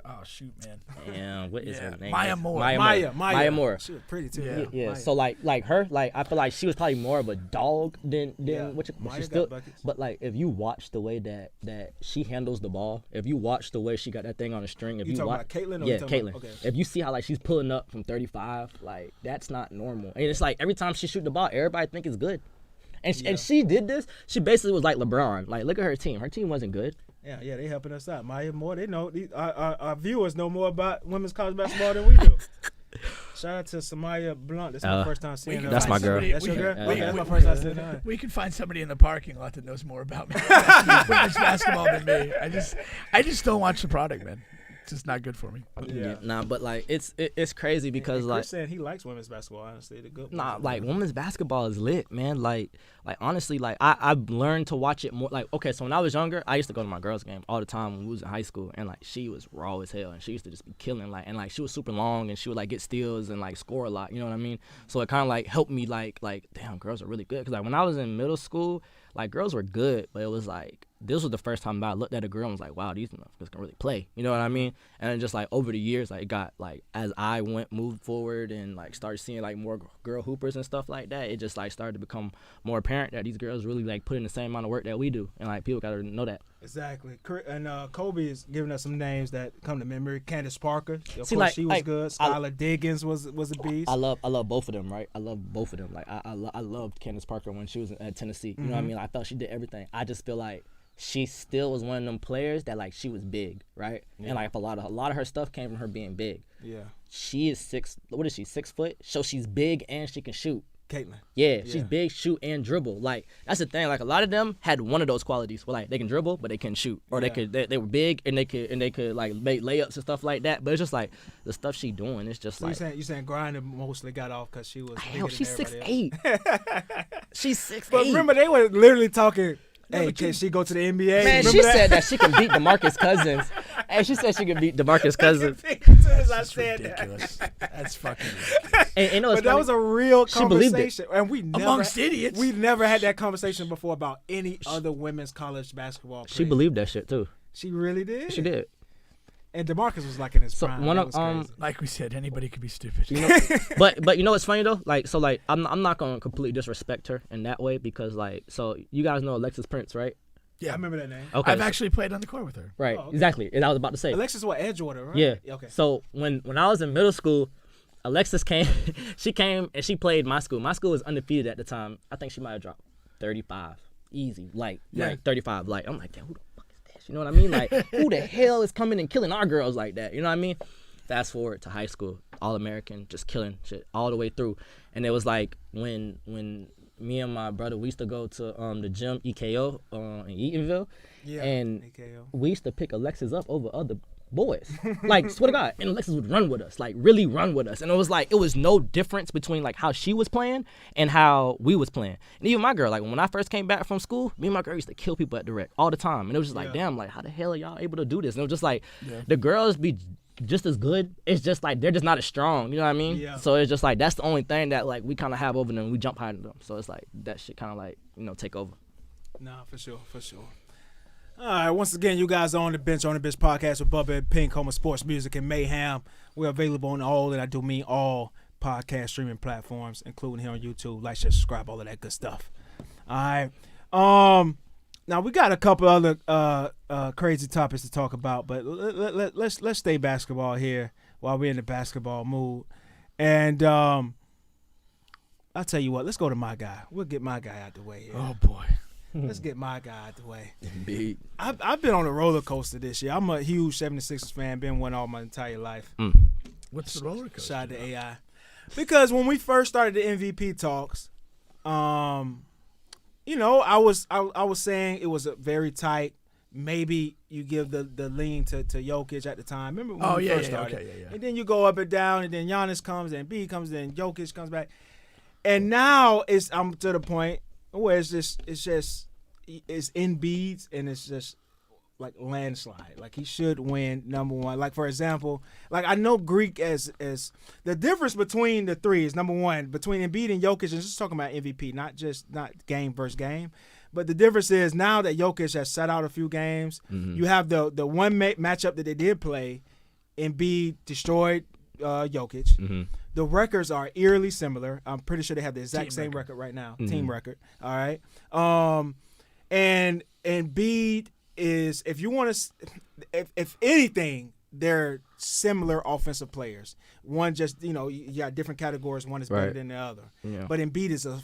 Oh, shoot, man. Damn, what is her name? Maya Moore. Maya Moore. She was pretty too. Yeah. Maya. So like her, like I feel like she was probably more of a dog than but Maya she still. got buckets. But like if you watch the way that she handles the ball, if you watch the way she got that thing on the string, if You you talking watch, about Caitlin? Or yeah, you talking Caitlin. about- okay. If you see how like she's pulling up from 35, like that's not normal. And it's like every time she shoot the ball, everybody think it's good. And she did this. She basically was like LeBron. Like look at her team. Her team wasn't good. Yeah, they helping us out. Maya Moore, they know. Our viewers know more about women's college basketball than we do. Shout out to Samaya Blunt. That's my first time seeing her. That's my girl. That's your girl? That's my first time seeing her. We can find somebody in the parking lot that knows more about women's basketball than me. I just don't watch the product, man. It's just not good for me. Yeah. Nah, but like it's crazy because Chris like said he likes women's basketball. Honestly, the good. nah, like women's basketball is lit, man. Like honestly, like I've learned to watch it more. Like okay, so when I was younger, I used to go to my girls' game all the time when we was in high school, and like she was raw as hell, and she used to just be killing, like and like she was super long, and she would like get steals and like score a lot. You know what I mean? So it kind of like helped me like damn, girls are really good. Cause like when I was in middle school, like girls were good, but it was like this was the first time I looked at a girl and was like, wow, these motherfuckers can really play. You know what I mean? And then just like over the years, like it got like as I moved forward and like started seeing like more girl hoopers and stuff like that, it just like started to become more apparent that these girls really like put in the same amount of work that we do, and like people gotta know that. Exactly. And Kobe is giving us some names that come to memory. Candace Parker, of course, like, she was good. Skylar Diggins was a beast. I love both of them, right? I love both of them. Like I loved Candace Parker when she was at Tennessee. You know what I mean? I felt she did everything. I just feel like she still was one of them players that like she was big, right? Yeah. And like a lot of her stuff came from her being big. Yeah. She is 6 foot? So she's big and she can shoot. Caitlin. Yeah, she's big, shoot, and dribble. Like that's the thing. Like a lot of them had one of those qualities where like they can dribble but they couldn't shoot, or they were big and they could like make layups and stuff like that. But it's just like the stuff she doing. It's just so like you saying Grinder mostly got off because she was. Hell, she's 6'8". She's 6'8". But remember they were literally talking. Hey, can she go to the NBA? Man, she said that she can beat DeMarcus Cousins. Hey, she said she could beat DeMarcus Cousins. That's ridiculous. That's fucking ridiculous. And you know, but that was a real conversation, and we never amongst idiots. We never had that conversation before about any other women's college basketball player. She believed that shit too. She really did. She did. And DeMarcus was like in his prime. One of crazy. Like we said, anybody could be stupid. You know, but you know what's funny though? Like so, like I'm not gonna completely disrespect her in that way because like so you guys know Alexis Prince, right? Yeah, I remember that name. Okay, I've actually played on the court with her. Right, okay. Exactly. And I was about to say. Alexis was Edgewater, right? Yeah. Okay. So when I was in middle school, Alexis came. She came and she played my school. My school was undefeated at the time. I think she might have dropped 35, easy, like 35. Like I'm like, damn, who the fuck is this? You know what I mean? Like, who the hell is coming and killing our girls like that? You know what I mean? Fast forward to high school, All-American, just killing shit all the way through. And it was like when me and my brother, we used to go to the gym EKO in Eatonville, and EKO. we used to pick Alexis up over boys. Like, swear to God. And Alexis would run with us, like really run with us. And it was no difference between like how she was playing and how we was playing. And even my girl, like when I first came back from school, me and my girl used to kill people at the rec all the time. And it was just like, damn, like how the hell are y'all able to do this? And it was just like, the girls be just as good. It's just like they're just not as strong. You know what I mean? Yeah. So it's just like that's the only thing that like we kind of have over them. We jump higher than them. So it's like that shit kind of like take over. Nah, for sure. All right, once again, you guys are on the Bench podcast with Bubba and Pink, home of sports, music, and mayhem. We're available on all, and I do mean all, podcast streaming platforms, including here on YouTube. Like, share, subscribe, all of that good stuff. All right. Now we got a couple other crazy topics to talk about, but let's stay basketball here while we're in the basketball mood. And I'll tell you what, let's go to my guy. We'll get my guy out the way here. Oh boy. Let's get my guy out the way. Indeed. I've been on a roller coaster this year. I'm a huge 76ers fan. Been one all my entire life. What's the roller coaster? Shout out to AI. Because when we first started the MVP talks, I was saying it was a very tight. Maybe you give the lean to Jokic at the time. Remember when we first started? Okay. And then you go up and down, and then Giannis comes, and B comes, and Jokic comes back. And now I'm to the point where it's Embiid, and it's just like landslide. Like he should win number one. Like for example, like I know Greek as the difference between the three is number one between Embiid and Jokic, and just talking about MVP, not game versus game. But the difference is now that Jokic has sat out a few games, you have the one matchup that they did play, Embiid destroyed Jokic. Mm-hmm. The records are eerily similar. I'm pretty sure they have the exact same record right now, team record. All right. And Embiid is, if you want to, if anything, they're similar offensive players. One just, you got different categories. One is better than the other. Yeah. But Embiid is a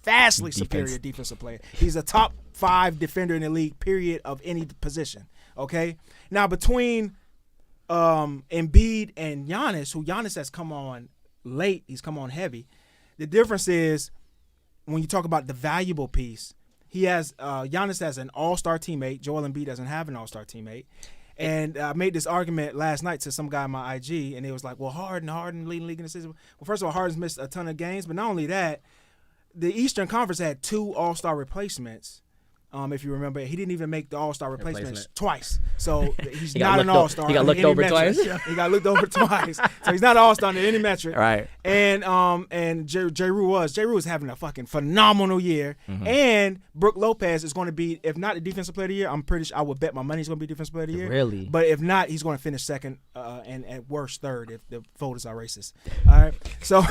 vastly superior defensive player. He's a top 5 defender in the league, period, of any position. Okay? Now, between Embiid and Giannis, who Giannis has come on late, he's come on heavy. The difference is when you talk about the valuable piece, he has Giannis has an all-star teammate. Joel Embiid doesn't have an all-star teammate. And I made this argument last night to some guy on my IG, and it was like, well, Harden leading league in the season. Well, first of all, Harden's missed a ton of games, but not only that, the Eastern Conference had 2 all-star replacements. If you remember, he didn't even make the all-star replacements twice. So he's not an all-star. He got looked over twice. He got looked over twice. So he's not an all-star in any metric. Right. And J. Rue was having a fucking phenomenal year. Mm-hmm. And Brook Lopez is going to be, if not the defensive player of the year, I'm pretty sure I would bet my money he's going to be defensive player of the year. Really? But if not, he's going to finish second and at worst third if the voters are racist. All right. So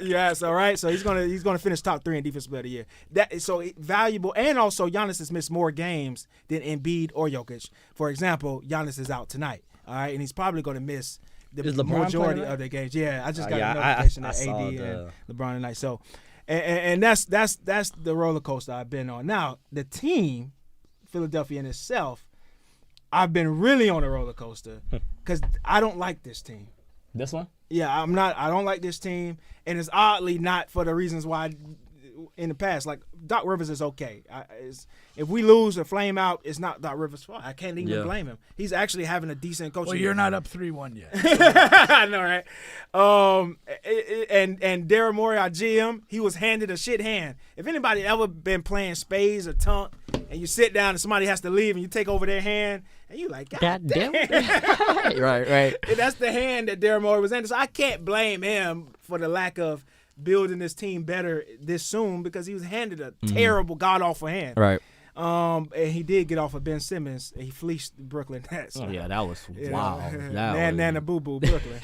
yes, all right. So he's gonna finish top 3 in defensive player of the year. That so valuable. And also, Giannis has missed more games than Embiid or Jokic. For example, Giannis is out tonight, all right, and he's probably going to miss the majority of the games. Yeah, I just got a notification that AD and LeBron tonight. So, and that's the roller coaster I've been on. Now, the team, Philadelphia in itself, I've been really on a roller coaster because I don't like this team. This one? Yeah, I don't like this team, and it's oddly not for the reasons why in the past. Like Doc Rivers is okay. If we lose or flame out, it's not Doc Rivers' fault. I can't even blame him. He's actually having a decent coaching. Well, you're not up 3-1 yet. I know, right? And Daryl Morey, our GM, he was handed a shit hand. If anybody ever been playing spades or tunk, and you sit down and somebody has to leave and you take over their hand, and you like, God damn. Right. And that's the hand that Daryl Morey was handed. So I can't blame him for the lack of building this team better this soon because he was handed a terrible, god-awful hand. Right. And he did get off of Ben Simmons. And he fleeced the Brooklyn Nets. Oh, yeah, that was wow. Nana boo-boo, Brooklyn.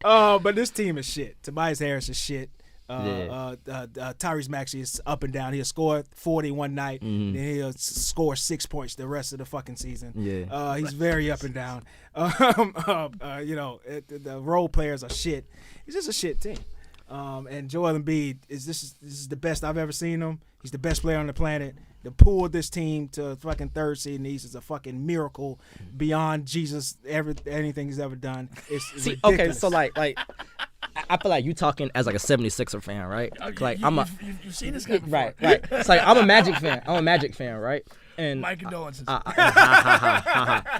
But this team is shit. Tobias Harris is shit. Tyrese Maxey is up and down. He'll score 40 one night, then he'll score 6 points the rest of the fucking season. Yeah. He's very up and down. The role players are shit. He's just a shit team. And Joel Embiid this is the best I've ever seen him. He's the best player on the planet. To pull this team to fucking 3rd seed in the East is a fucking miracle beyond Jesus anything he's ever done. It's ridiculous. Okay, so like I feel like you talking as like a 76er fan, right? Like you've seen this guy before. Right. It's like I'm a Magic fan, right? And my condolences.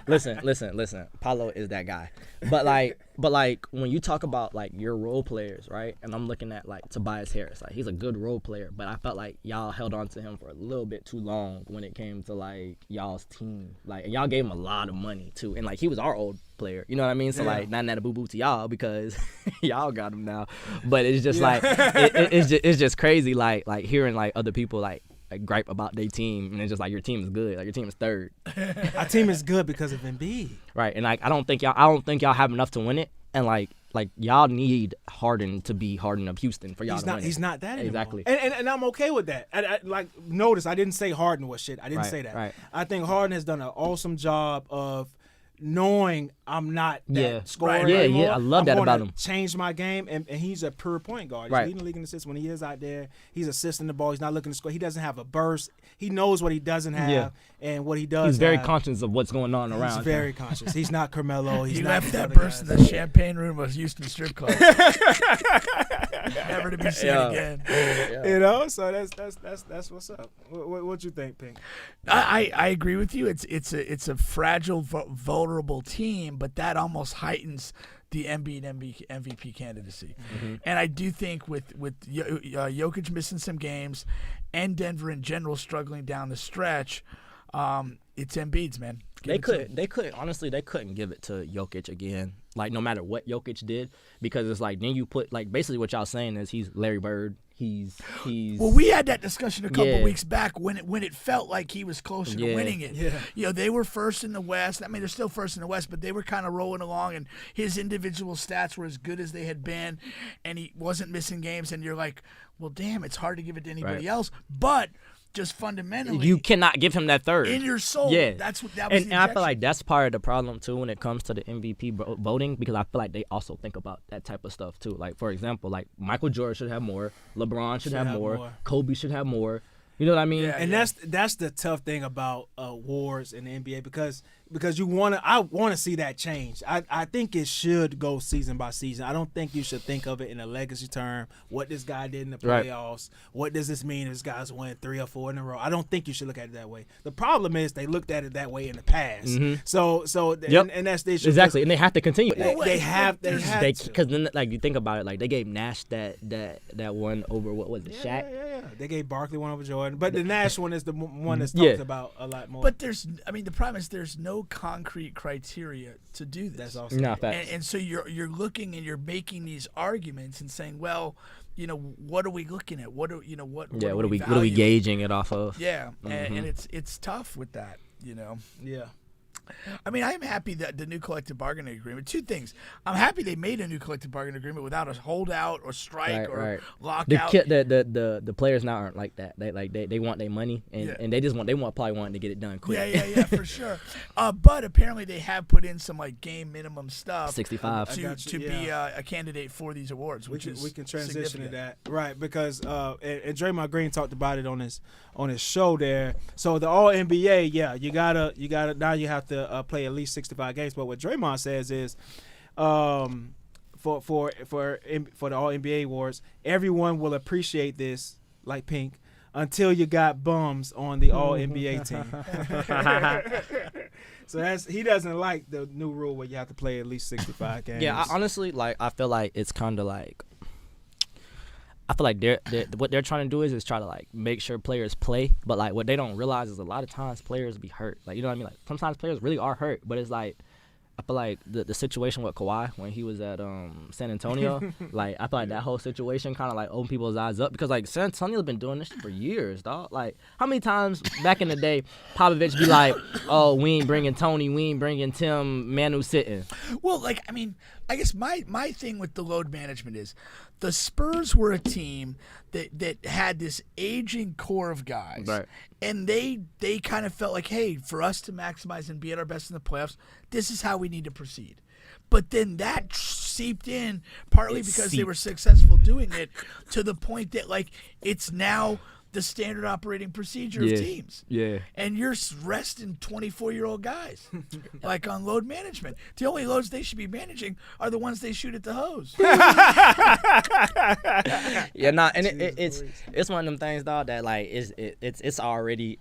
Listen. Paulo is that guy. But like when you talk about like your role players, right? And I'm looking at like Tobias Harris, like he's a good role player, but I felt like y'all held on to him for a little bit too long when it came to like y'all's team. Like and y'all gave him a lot of money too, and like he was our old player, you know what I mean? So like not a boo boo to y'all because y'all got him now. But it's just like it's just crazy like hearing like other people like gripe about their team, and it's just like your team is good, like your team is third. Our team is good because of Embiid, right? And like I don't think y'all have enough to win it, and like y'all need Harden to be Harden of Houston for y'all to win it. He's not that anymore. Exactly. And I'm okay with that. I like notice I didn't say Harden was shit. I didn't say that. Right. I think Harden has done an awesome job of knowing I'm not that scorer anymore. I love that about him. Change my game, and he's a pure point guard. He's leading the league in assists when he is out there. He's assisting the ball. He's not looking to score. He doesn't have a burst. He knows what he doesn't have and what he does. He's very conscious of what's going on around. He's very conscious. He's not Carmelo. He left that burst in the champagne room of Houston strip club. Never to be seen again. Yeah. You know, so that's what's up. What you think, Pink? I agree with you. It's a fragile, vulnerable team, but that almost heightens the Embiid MVP candidacy. Mm-hmm. And I do think with Jokic missing some games and Denver in general struggling down the stretch, it's Embiid's, man. They couldn't give it to Jokic again. Like no matter what Jokic did, because it's like then you put like basically what y'all saying is he's Larry Bird. He's well, we had that discussion a couple weeks back when it felt like he was closer to winning it. Yeah. You know, they were first in the West. I mean, they're still first in the West, but they were kind of rolling along, and his individual stats were as good as they had been, and he wasn't missing games. And you're like, well, damn, it's hard to give it to anybody else, but. Just fundamentally, you cannot give him that third in your soul. Yeah, that was. And I feel like that's part of the problem too when it comes to the MVP voting, because I feel like they also think about that type of stuff too. Like for example, like Michael Jordan should have more, LeBron should have more, Kobe should have more. You know what I mean? Yeah, and that's the tough thing about awards in the NBA because I want to see that change. I think it should go season by season. I don't think you should think of it in a legacy term. What this guy did in the playoffs. What does this mean if this guy's win 3 or 4 in a row? I don't think you should look at it that way. The problem is they looked at it that way in the past. Mm-hmm. So and that's the issue. Exactly, and they have to continue. They have because then like you think about it, like they gave Nash that one over what was it, Shaq? Yeah. They gave Barkley one over Jordan, but the Nash one is the one that's talked about a lot more. But the problem is there's no concrete criteria to do this. That's also and so you're looking and you're making these arguments and saying, well, you know, what are we looking at? What are we gauging it off of? Yeah, mm-hmm. and it's tough with that, you know. Yeah. I mean, I am happy that the new collective bargaining agreement. Two things: I'm happy they made a new collective bargaining agreement without a holdout or strike or lockout. The players now aren't like that. They want their money and they probably wanting to get it done quick. Yeah, for sure. But apparently they have put in some like game minimum stuff. 65 to be a candidate for these awards, which we can transition to that, right? Because and Draymond Green talked about it on his show there. So the All NBA, you gotta now you have to play at least 65 games. But what Draymond says is, for the All NBA awards, everyone will appreciate this like Pink until you got bums on the All NBA team. So he doesn't like the new rule where you have to play at least 65 games. Yeah, I feel like it's kind of like. I feel like they're what they're trying to do is try to like make sure players play, but like what they don't realize is a lot of times players be hurt. Like you know what I mean? Like sometimes players really are hurt, but it's like I feel like the situation with Kawhi when he was at San Antonio, like I feel like that whole situation kind of like opened people's eyes up because like San Antonio's been doing this for years, dog. Like how many times back in the day Popovich be like, oh, we ain't bringing Tony, we ain't bringing Tim, Manu sitting. Well, like I mean, I guess my thing with the load management is the Spurs were a team that had this aging core of guys, right. And they kind of felt like, hey, for us to maximize and be at our best in the playoffs, this is how we need to proceed. But then that seeped in partly because they were successful doing it to the point that like it's now the standard operating procedure of teams. Yeah. And you're resting 24-year-old guys, like on load management. The only loads they should be managing are the ones they shoot at the hose. It's one of them things, dog, that like it's already,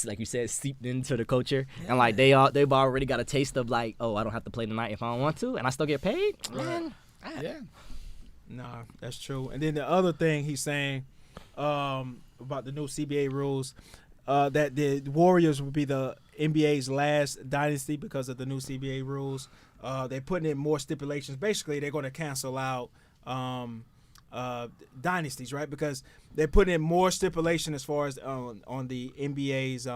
like you said, seeped into the culture, and like they've already got a taste of like, oh, I don't have to play tonight if I don't want to, and I still get paid. Man, Yeah. Nah, that's true. And then the other thing he's saying about the new CBA rules, that the Warriors would be the NBA's last dynasty because of the new CBA rules. They're putting in more stipulations. Basically, they're going to cancel out dynasties, right? Because they're putting in more stipulation as far as on the NBA's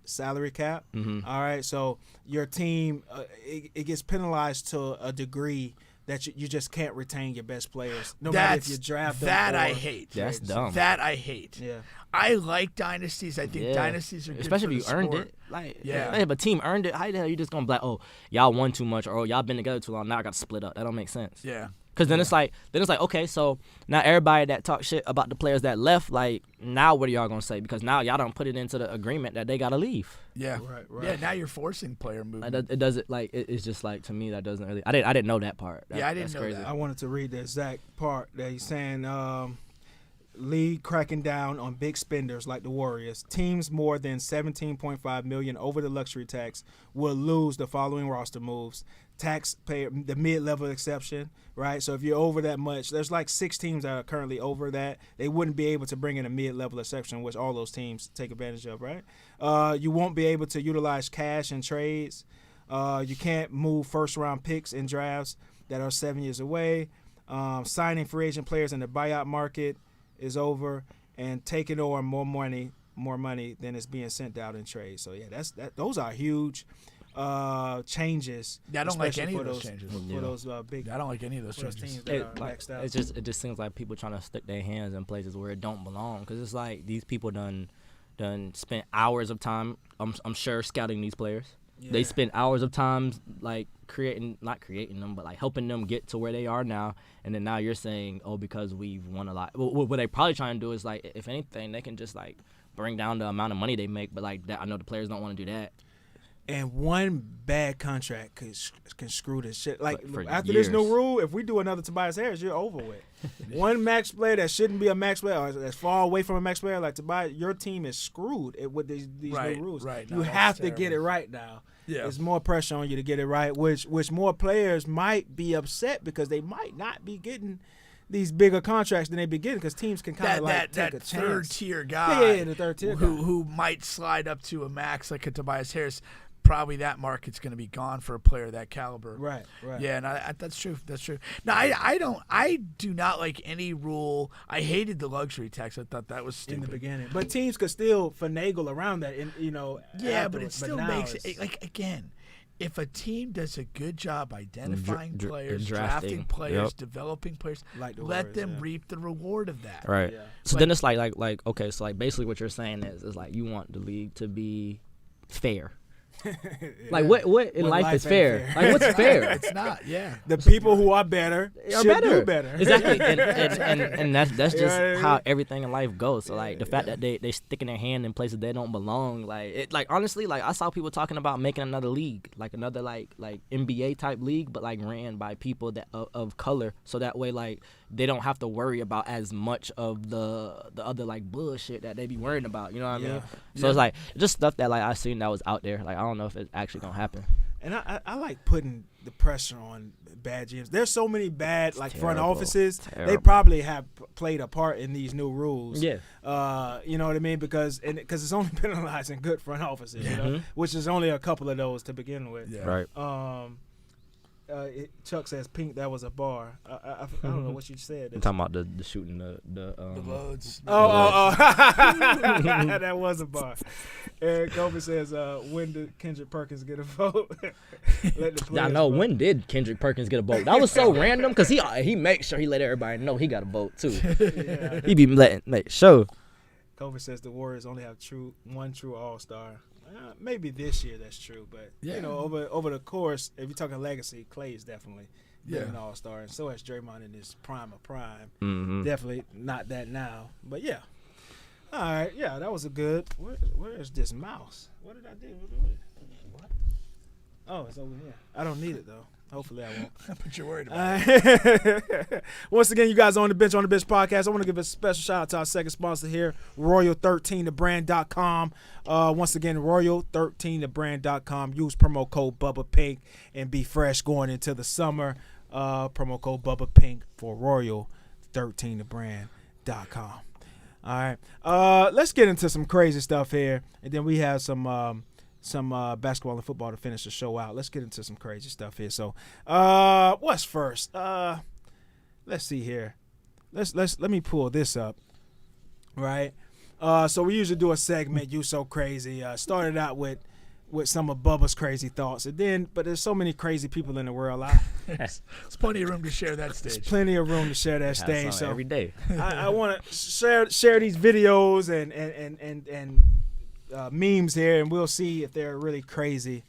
salary cap. Mm-hmm. All right, so your team it gets penalized to a degree that you just can't retain your best players, no matter if you draft them. That I hate. That's dumb. That I hate. Yeah. I like dynasties. I think dynasties are good, especially for if you the earned sport. it. Like, Yeah. if a team earned it, how the hell you just gonna be like, oh, y'all won too much, or oh, y'all been together too long, now I got to split up? That don't make sense. Yeah. Because then it's like, okay, so now everybody that talk shit about the players that left, like, now what are y'all gonna say? Because now y'all don't put it into the agreement that they gotta leave. Yeah. Right. Yeah. Now you're forcing player movement. It doesn't, like, it's just like, to me, that doesn't really. I didn't know that part. I didn't that's know crazy. that. I wanted to read the exact part that he's saying. League cracking down on big spenders like the Warriors. Teams more than $17.5 million over the luxury tax will lose the following roster moves. Taxpayer, the mid-level exception, right? So if you're over that much, there's like 6 teams that are currently over that. They wouldn't be able to bring in a mid-level exception, which all those teams take advantage of, right? You won't be able to utilize cash in trades. You can't move first-round picks in drafts that are 7 years away. Signing free agent players in the buyout market is over, and taking on more money than is being sent out in trade. So yeah, those are huge changes. Yeah, I don't like especially any for of those changes. For those big I don't like any of those for those changes. teams that are maxed out. It just seems like people trying to stick their hands in places where it don't belong. Because it's like these people done spent hours of time, I'm sure, scouting these players. Yeah. They spend hours of time like not creating them, but like helping them get to where they are now. And then now you're saying, oh, because we've won a lot. What they probably trying to do is, like, if anything, they can just like bring down the amount of money they make. But like that, I know the players don't want to do that. And one bad contract can screw this shit. Like, for after years. this new rule, if we do another Tobias Harris, you're over with. One max player that shouldn't be a max player, or that's far away from a max player, like Tobias, your team is screwed with these new rules. Right. You have to get it right now. Yeah. There's more pressure on you to get it right, which more players might be upset because they might not be getting these bigger contracts than they be getting, because teams can kind of like take a chance. That third tier guy, Yeah, the third tier who might slide up to a max like a Tobias Harris. Probably that market's going to be gone for a player of that caliber. Right. Yeah, and that's true. Now, I do not like any rule. I hated the luxury tax. I thought that was stupid in the beginning, but teams could still finagle around that. Yeah, but it still makes it's it, like, again, if a team does a good job identifying players, drafting, drafting players, developing players, Like the let Warriors, them yeah. reap the reward of that. Right. Yeah. So But- then it's like okay, so like basically what you're saying is like you want the league to be fair. Like what in Well, life life is ain't fair? fair. Like what's fair? It's not. Yeah. The people who are better Are should better. do better. Exactly. And that's just You know what I mean? how everything in life goes. So like the fact that they sticking their hand in places they don't belong, like honestly, like I saw people talking about making another league, like another like NBA type league, but like ran by people that of color, so that way like they don't have to worry about as much of the other like bullshit that they be worrying about. You know what I mean? Yeah. So it's like just stuff that like I seen that was out there. Like I don't know if it's actually gonna happen. And I like putting the pressure on bad GMs. There's so many bad front terrible. offices. They Terrible. probably have played a part in these new rules. Yeah. You know what I mean? Because it's only penalizing good front offices, you know, which is only a couple of those to begin with. Yeah. Right. Chuck says, "Pink, that was a bar." I don't know what you said. I'm talking about the shooting the The loads. Oh. That was a bar. Eric Kobe says, when did Kendrick Perkins get a vote? Let the I players know. vote. When did Kendrick Perkins get a vote? That was so random because he makes sure he let everybody know he got a vote too. Yeah. He be make sure. Kobe says the Warriors only have one true All-Star. Maybe this year that's true, but Yeah. over the course, if you're talking legacy, Clay is definitely been Yeah. an All-Star, and so has Draymond in his prime of prime. Mm-hmm. Definitely not that now, but yeah. All right, yeah, that was a good. Where is this mouse? What did I do? What? Oh, it's over here. I don't need it though. Hopefully I won't. But you're worried about it. Once again, you guys on the Bench podcast. I want to give a special shout out to our second sponsor here, Royal13thebrand.com. Once again, Royal13thebrand.com. Use promo code Bubba Pink and be fresh going into the summer. Promo code Bubba Pink for Royal13thebrand.com. All right, let's get into some crazy stuff here, and then we have some basketball and football to finish the show out. Let's get into some crazy stuff here. So, what's first? Let's see here. Let me pull this up. Right. So we usually do a segment. You so crazy. Started out with some of Bubba's crazy thoughts, and then but there's so many crazy people in the world. There's plenty of room to share that stage. There's plenty of room to share that stage. So every day. I want to share these videos and memes here, and we'll see if they're really crazy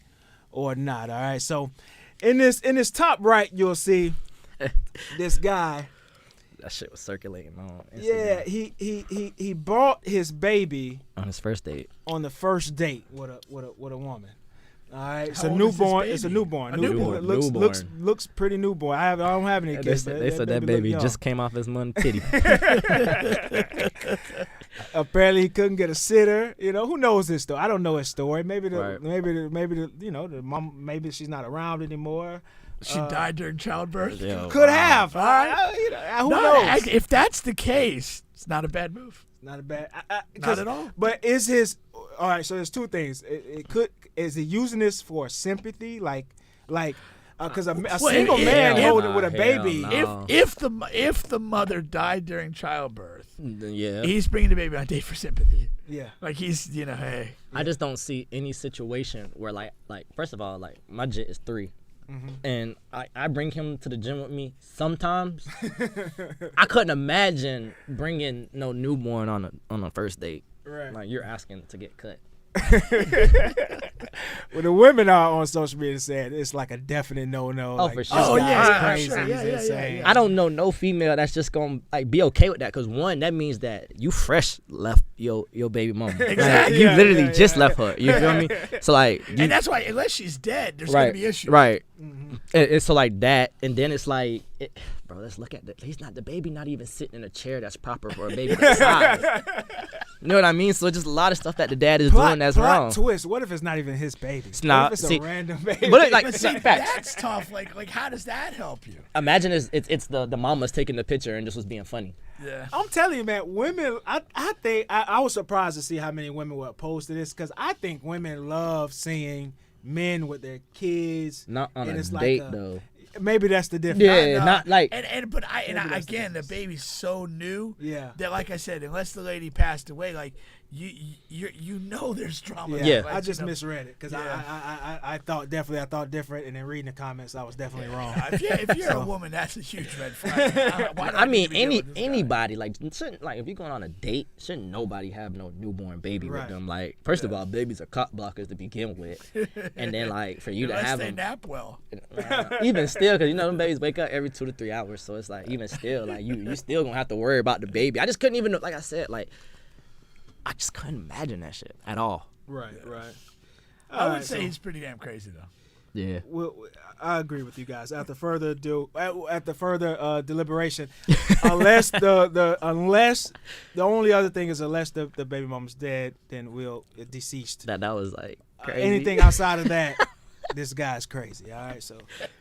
or not. All right. So in this top right, you'll see this guy. That shit was circulating on Instagram. Yeah, he brought his baby on his first date. On the first date with a woman. All right, it's How a old is this newborn. baby? It's a newborn. A newborn. Looks pretty newborn. I don't have any kids. They said that baby just came off his mother's titty. Apparently he couldn't get a sitter. You know, who knows this story? I don't know his story. Maybe the Right. the mom, maybe she's not around anymore. She died during childbirth. Yeah, Could wow. have. All right. Who No, knows? if that's the case, it's not a bad move. Not a bad. Not at all. But is his all right? So there's two things. Is he using this for sympathy, like because a single man if- holding with a hell baby. no. If the mother died during childbirth, Yeah. he's bringing the baby on a date for sympathy. Yeah. Like he's hey. I just don't see any situation where like first of all, like my jit is 3. And I bring him to the gym with me sometimes. I couldn't imagine bringing no newborn on a first date. Right. Like you're asking to get cut. Well, the women are on social media saying it's like a definite no. Oh, like, for this sure. Oh, guy's yeah, crazy. sure. He's Yeah, insane. yeah. I don't know no female that's just gonna like be okay with that, because one, that means that you fresh left your baby mama. Exactly. Like, you Yeah, literally yeah, just yeah. left her. You feel me? So like, And that's why unless she's dead, there's gonna right, be issues. right. And so like that, and then it's like, bro, let's look at that. He's not the baby, not even sitting in a chair that's proper for a baby that size. You know what I mean? So just a lot of stuff that the dad is doing that's wrong. Twist. What if it's not even his baby? Nah, what if it's see- a random baby? But like, But see, facts. that's tough. Like how does that help you? Imagine it's the mama's taking the picture and just was being funny. Yeah. I'm telling you, man, women, I think, I was surprised to see how many women were opposed to this, because I think women love seeing men with their kids. Not on and a it's like date though. Maybe that's the difference. Yeah, not like. But Maybe that's the again, the baby's so new. Yeah. That like I said, unless the lady passed away, like you know there's drama. Yeah, Yeah. Like, I just you know, misread it, because Yeah. I thought different, and then reading the comments, I was definitely wrong. If you're a woman, that's a huge red flag. Why do I need mean, to be dealing with this guy? anybody like shouldn't, like, if you're going on a date, shouldn't nobody have no newborn baby Right. with them? Like, first of all, babies are cock blockers to begin with, and then like for you to Unless have they them, nap well. even still, because you know them babies wake up every 2 to 3 hours, so it's like even still, like you still gonna have to worry about the baby. I just couldn't even, like I said, like I just couldn't imagine that shit at all. Right. I would say he's pretty damn crazy though. Yeah. Well, I agree with you guys. After further deliberation, unless the only other thing is unless the baby mama's dead, then we'll deceased. That was like crazy. Anything outside of that, this guy's crazy. All right, so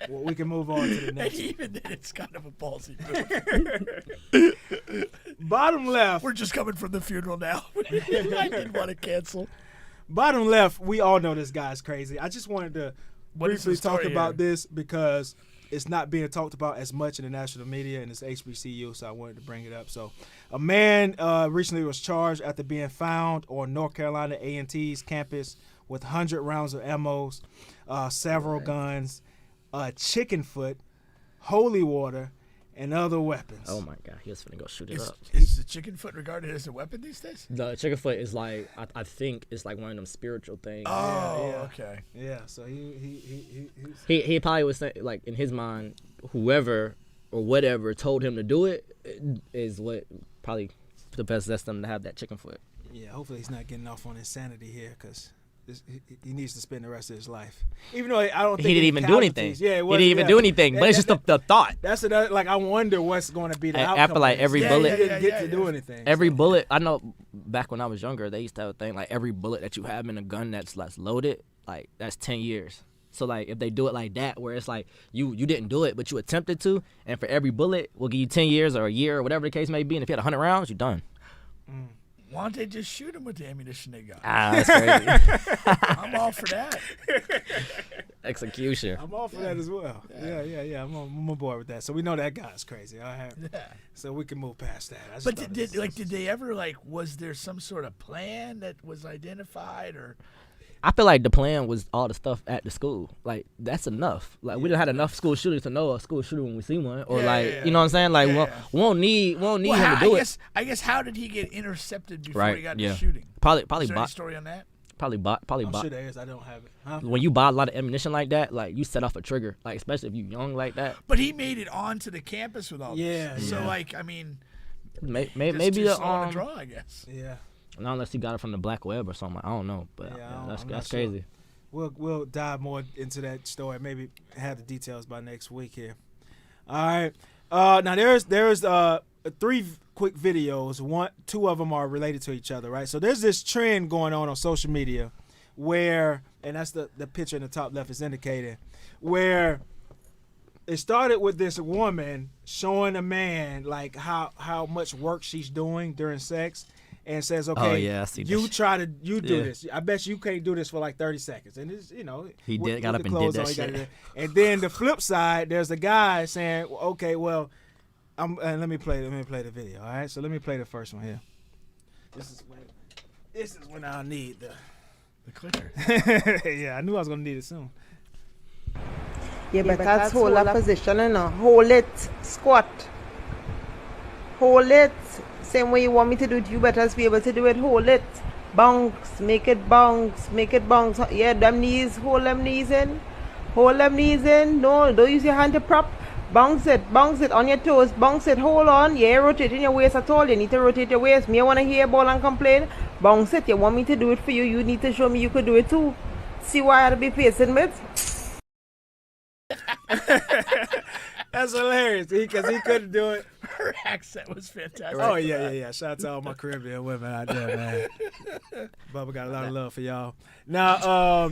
we can move on to the And next. even then, it's kind of a ballsy move. Bottom left. We're just coming from the funeral now. I didn't want to cancel. Bottom left. We all know this guy's crazy. I just wanted to What is the briefly talk story about here? this because it's not being talked about as much in the national media, and it's HBCU, so I wanted to bring it up. So, a man recently was charged after being found on North Carolina A&T's campus with 100 rounds of ammo, several guns, chicken foot, holy water, and other weapons. Oh my god, he was finna go shoot it up. Is the chicken foot regarded as a weapon these days? The chicken foot is like I think it's like one of them spiritual things. Oh, yeah. okay. Yeah, so he's He probably was saying, like, in his mind, whoever or whatever told him to do it is what probably to possess them to have that chicken foot. Yeah, hopefully he's not getting off on insanity here because he needs to spend the rest of his life. Even though I don't think he didn't even do anything. Yeah, he didn't even do anything. But it's just the thought. That's another. Like I wonder what's going to be the outcome. After like every bullet, he didn't get to do anything. Every bullet. I know. Back when I was younger, they used to have a thing like every bullet that you have in a gun that's loaded, like that's 10 years. So like if they do it like that, where it's like you didn't do it but you attempted to, and for every bullet we'll give you 10 years or a year or whatever the case may be, and if you had 100 rounds, you're done. Why don't they just shoot him with the ammunition they got? That's crazy. I'm all for that. Execution. I'm all for that as well. Yeah. I'm on board with that. So we know that guy's crazy. All right. Yeah. So we can move past that. But did they ever was there some sort of plan that was identified or? I feel like the plan was all the stuff at the school. Like that's enough. Like we done had enough school shootings to know a school shooter when we see one, or you know what I'm saying. Like we won't need him to do it. I guess how did he get intercepted before he got to shooting? Probably is there bot. any story on that? Probably bot. I'm sure there is. I don't have it. Huh? When you buy a lot of ammunition like that, like you set off a trigger. Like especially if you young like that. But he made it onto the campus with all this. Yeah. So like I mean, maybe the draw, I guess. Yeah. Not unless he got it from the black web or something. I don't know, but that's crazy. We'll dive more into that story. Maybe have the details by next week here. All right. Now there's 3 quick videos. 2 of them are related to each other, right? So there's this trend going on social media where, and that's the picture in the top left is indicating, where it started with this woman showing a man like how much work she's doing during sex. And says, okay, I see you this. do this. I bet you can't do this for like 30 seconds. And it's, he got up and did that shit. And then the flip side, there's a guy saying, okay, well, let me play the video. All right, so let me play the first one here. This is when I'll need the clicker. Yeah, I knew I was gonna need it soon. You better hold a position and hold it, squat, hold it. Same way you want me to do it, you better be able to do it. Hold it. Bounce. Make it bounce. Make it bounce. Yeah, them knees. Hold them knees in. Hold them knees in. No, don't use your hand to prop. Bounce it. Bounce it on your toes. Bounce it. Hold on. Yeah, rotating your waist at all. You need to rotate your waist. Me, I want to hear ball and complain. Bounce it. You want me to do it for you. You need to show me you could do it too. See why I had to be facing with? That's hilarious because he couldn't do it. Her accent was fantastic. Oh, yeah. Shout out to all my Caribbean women out there, man. Bubba got a lot of love for y'all. Now,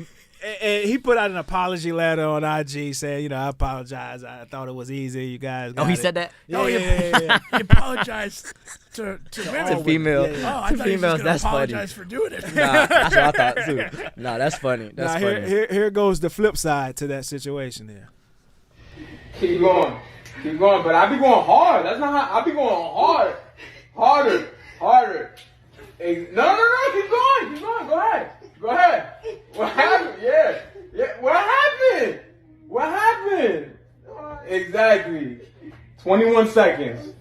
and he put out an apology letter on IG saying, I apologize. I thought it was easy. You guys got he said that? Yeah. He apologized to women. To female. Yeah. I thought he was going to apologize for doing it. Nah, that's what I thought, too. Nah, that's funny. That's funny. Here goes the flip side to that situation there. Keep going, but I be going hard. That's not how I be going hard, harder. Hey, no, keep going. Go ahead. What happened? Yeah. What happened? Exactly. 21 seconds.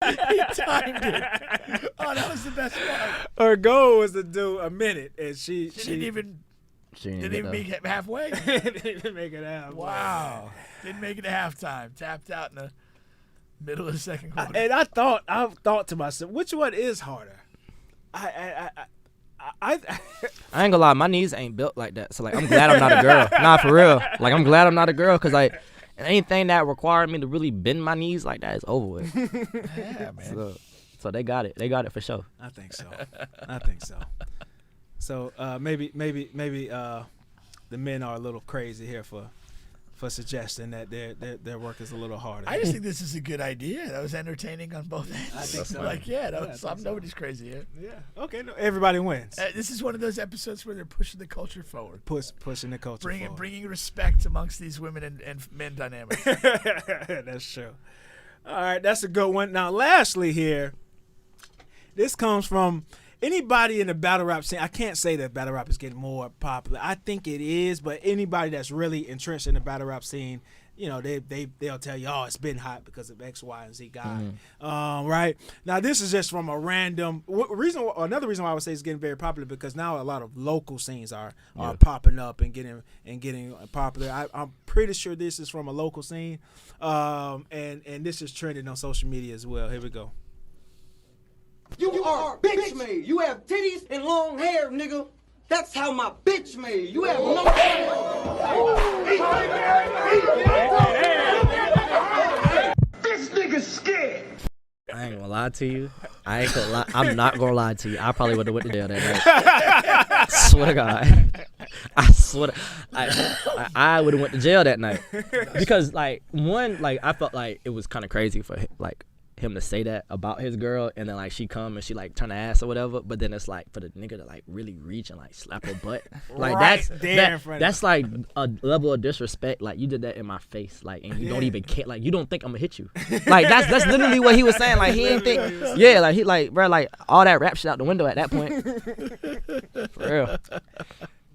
He timed it. Oh, that was the best part. Her goal was to do a minute, and she didn't even make it halfway. Didn't even make it halfway. Wow. Didn't make it to halftime. Tapped out in the middle of the second quarter. And I thought to myself, which one is harder? I ain't gonna lie, my knees ain't built like that. So like, I'm glad I'm not a girl. Nah, for real. Like, I'm glad I'm not a girl because like, anything that required me to really bend my knees like that is over with. Yeah, man. So they got it. They got it for sure. I think so. So maybe the men are a little crazy here for suggesting that their work is a little harder. I just think this is a good idea. That was entertaining on both ends. I think so. Like, nobody's crazy here. Yeah. Okay. No, everybody wins. This is one of those episodes where they're pushing the culture forward. Pushing the culture forward. Bringing respect amongst these women and men dynamics. That's true. All right. That's a good one. Now, lastly here, this comes from anybody in the battle rap scene. I can't say that battle rap is getting more popular. I think it is, but anybody that's really entrenched in the battle rap scene, they'll tell you, oh, it's been hot because of X, Y, and Z guy. Right now, this is just from a random reason. Another reason why I would say it's getting very popular because now a lot of local scenes are popping up and getting popular. I'm pretty sure this is from a local scene, and this is trending on social media as well. Here we go. You are bitch made. You have titties and long hair, nigga. That's how my bitch made. You have no hair. This nigga's scared. I ain't gonna lie to you. I'm not gonna lie to you. I probably would have went to jail that night. I swear to God. I swear I would have went to jail that night. Because like I felt like it was kind of crazy for him to say that about his girl, and then like she come and she like turn her ass or whatever, but then it's like for the nigga to like really reach and like slap her butt, like that's like a level of disrespect. Like you did that in my face, like, and you don't even care, like you don't think I'm gonna hit you, like that's literally what he was saying. Like he didn't think, like he like bro, like all that rap shit out the window at that point. For real.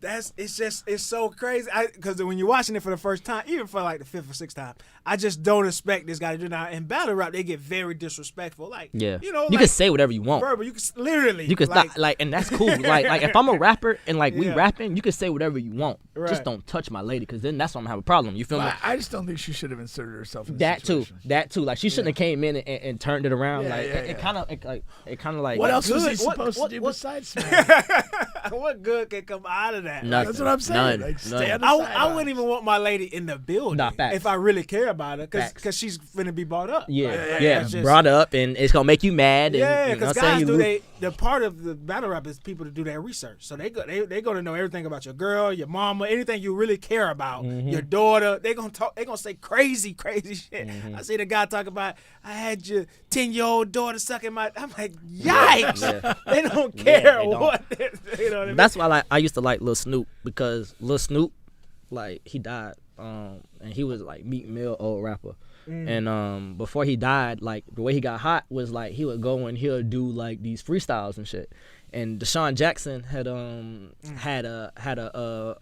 It's so crazy because when you're watching it for the first time, even for like the fifth or sixth time, I just don't expect this guy to do that. In battle rap, they get very disrespectful. Like, you can say whatever you want. Verbal, you can literally. You can and that's cool. like if I'm a rapper and like we rapping, you can say whatever you want. Right. Just don't touch my lady, because then that's when I'm gonna have a problem. You feel me? I just don't think she should have inserted herself in that situation. That too. Like she shouldn't have came in and turned it around. It kind of like. What else was he supposed to do besides smack? What good can come out of that? Nothing. That's what I'm saying. None. Like, stay on the sidelines. I wouldn't even want my lady in the building if I really care about her, because she's finna be brought up. Yeah. Brought up, and it's gonna make you mad. Because guys the part of the battle rap is people to do their research, so they gonna know everything about your girl, your mama, anything you really care about, your daughter. They gonna talk. They gonna say crazy shit. I see the guy talk about, I had your 10-year-old daughter sucking my. I'm like, yikes! They don't care what. You know what I mean? That's why I used to like Lil Snoop, because Lil Snoop, like he died, and he was like Meek Mill old rapper. And before he died, like the way he got hot was like he would go and he'll do like these freestyles and shit. And Deshaun Jackson had a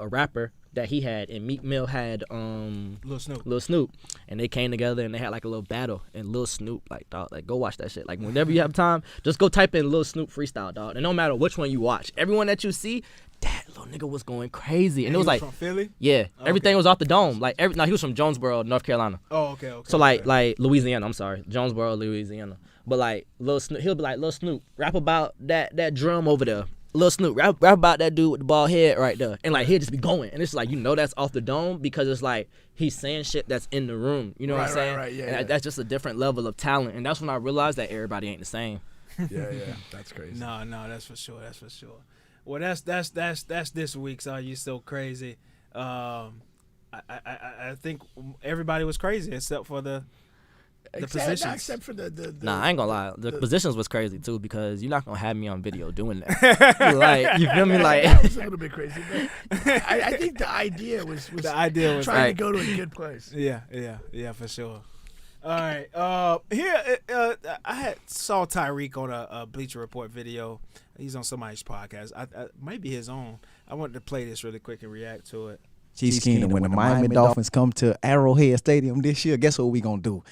rapper that he had, and Meek Mill had Lil Snoop, and they came together and they had like a little battle. And Lil Snoop, like dog, like go watch that shit. Like whenever you have time, just go type in Lil Snoop freestyle, dog. And no matter which one you watch, everyone that you see, that little nigga was going crazy. And it was like from Philly? Yeah. Okay. Everything was off the dome. Like he was from Jonesboro, North Carolina. Oh, okay. So like Louisiana, I'm sorry. Jonesboro, Louisiana. But like Lil Snoop, he'll be like, Lil Snoop, rap about that drum over there. Lil Snoop, rap about that dude with the bald head right there. And like he'll just be going. And it's like, that's off the dome, because it's like he's saying shit that's in the room. You know what I'm saying? Right, yeah, and that's just a different level of talent. And that's when I realized that everybody ain't the same. Yeah. That's crazy. No, that's for sure. Well, that's this week's Are You So Crazy? I think everybody was crazy except for the positions. Except for the Nah, I ain't gonna lie. The positions was crazy too, because you're not gonna have me on video doing that. Like, you feel me? Like that was a little bit crazy, but I think the idea was trying to go to a good place. Yeah, for sure. All right. Here, I saw Tyreek on a Bleacher Report video. He's on somebody's podcast. Maybe his own. I wanted to play this really quick and react to it. Chiefs Kingdom, when the Miami Dolphins come to Arrowhead Stadium this year, guess what we gonna do?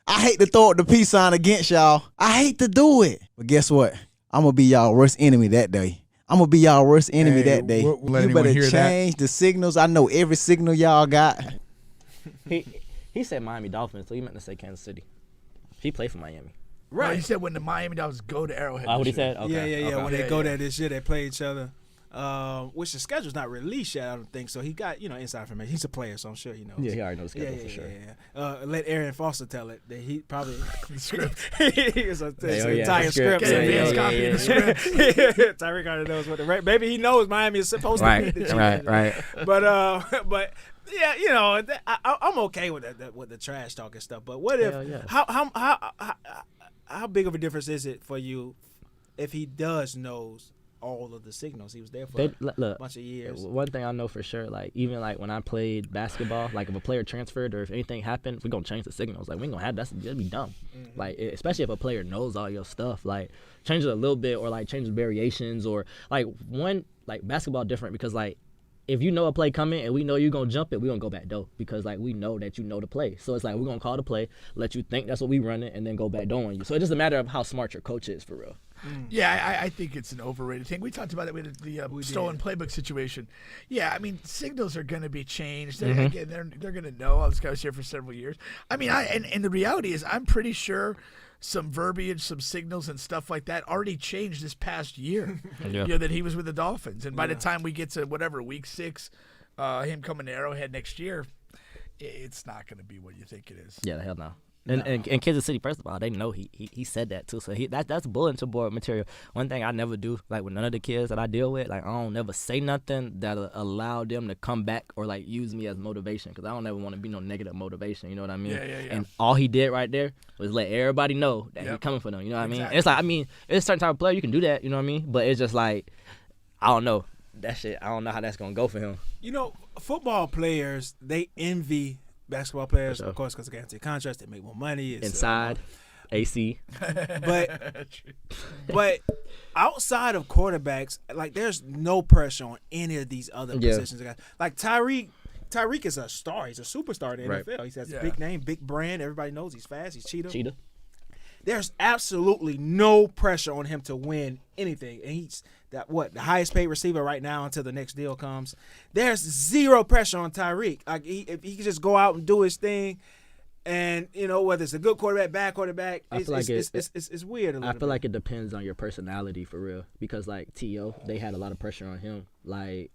I hate to throw up the peace sign against y'all. I hate to do it. But guess what? I'm gonna be y'all worst enemy that day. You better change the signals. I know every signal y'all got. He said Miami Dolphins, so he meant to say Kansas City. He played for Miami. Right. No, he said when the Miami Dolphins go to Arrowhead. What he said? Okay. Yeah. Okay. When they go there this year, they play each other. Which the schedule's not released yet, I don't think. So he got, inside information. He's a player, so I'm sure he knows. Yeah, he already knows the schedule for sure. Yeah. Let Aaron Foster tell it. That he probably the script. It's an entire script. Get an advance copy of the script. Tyreek already knows what the maybe he knows Miami is supposed to beat the Chiefs. Right. But yeah, I'm okay with that, with the trash talk and stuff. But what if how big of a difference is it for you if he does knows all of the signals? He was there for a bunch of years. One thing I know for sure, like even like when I played basketball, like if a player transferred or if anything happened, we're gonna change the signals. Like we ain't gonna have that'd be dumb. Mm-hmm. Like especially if a player knows all your stuff, like change it a little bit or like change the variations or like one like basketball different because like if you know a play coming and we know you're going to jump it, we're going to go back door because, like, we know that you know the play. So it's like we're going to call the play, let you think that's what we running, and then go back door on you. So it's just a matter of how smart your coach is for real. Yeah, I think it's an overrated thing. We talked about it with the stolen playbook situation. Yeah, I mean, signals are going to be changed. Again, they're going to know. This guy was here for several years. I mean, and the reality is I'm pretty sure some verbiage, some signals and stuff like that already changed this past year. You know, that he was with the Dolphins. And by the time we get to whatever, week 6, him coming to Arrowhead next year, it's not going to be what you think it is. Yeah, the hell no. And Kansas City, first of all, they know he said that too. So that's bulletin board material. One thing I never do, like with none of the kids that I deal with, like I don't never say nothing that'll allow them to come back or like use me as motivation because I don't ever want to be no negative motivation. You know what I mean? Yeah. And all he did right there was let everybody know that he's coming for them. You know what I mean? It's like it's a certain type of player you can do that. You know what I mean? But it's just like I don't know that shit. I don't know how that's gonna go for him. You know, football players, they envy basketball players, of course, because of guaranteed contracts. They make more money. It's, inside, AC. But outside of quarterbacks, like there's no pressure on any of these other positions. Like Tyreek is a star. He's a superstar in the NFL. He has a big name, big brand. Everybody knows he's fast. He's Cheetah. There's absolutely no pressure on him to win anything. And he's the highest paid receiver right now until the next deal comes. There's zero pressure on Tyreek. Like if he can just go out and do his thing, and you know whether it's a good quarterback, bad quarterback, it's weird. I feel like it depends on your personality for real. Because like T.O., they had a lot of pressure on him. Like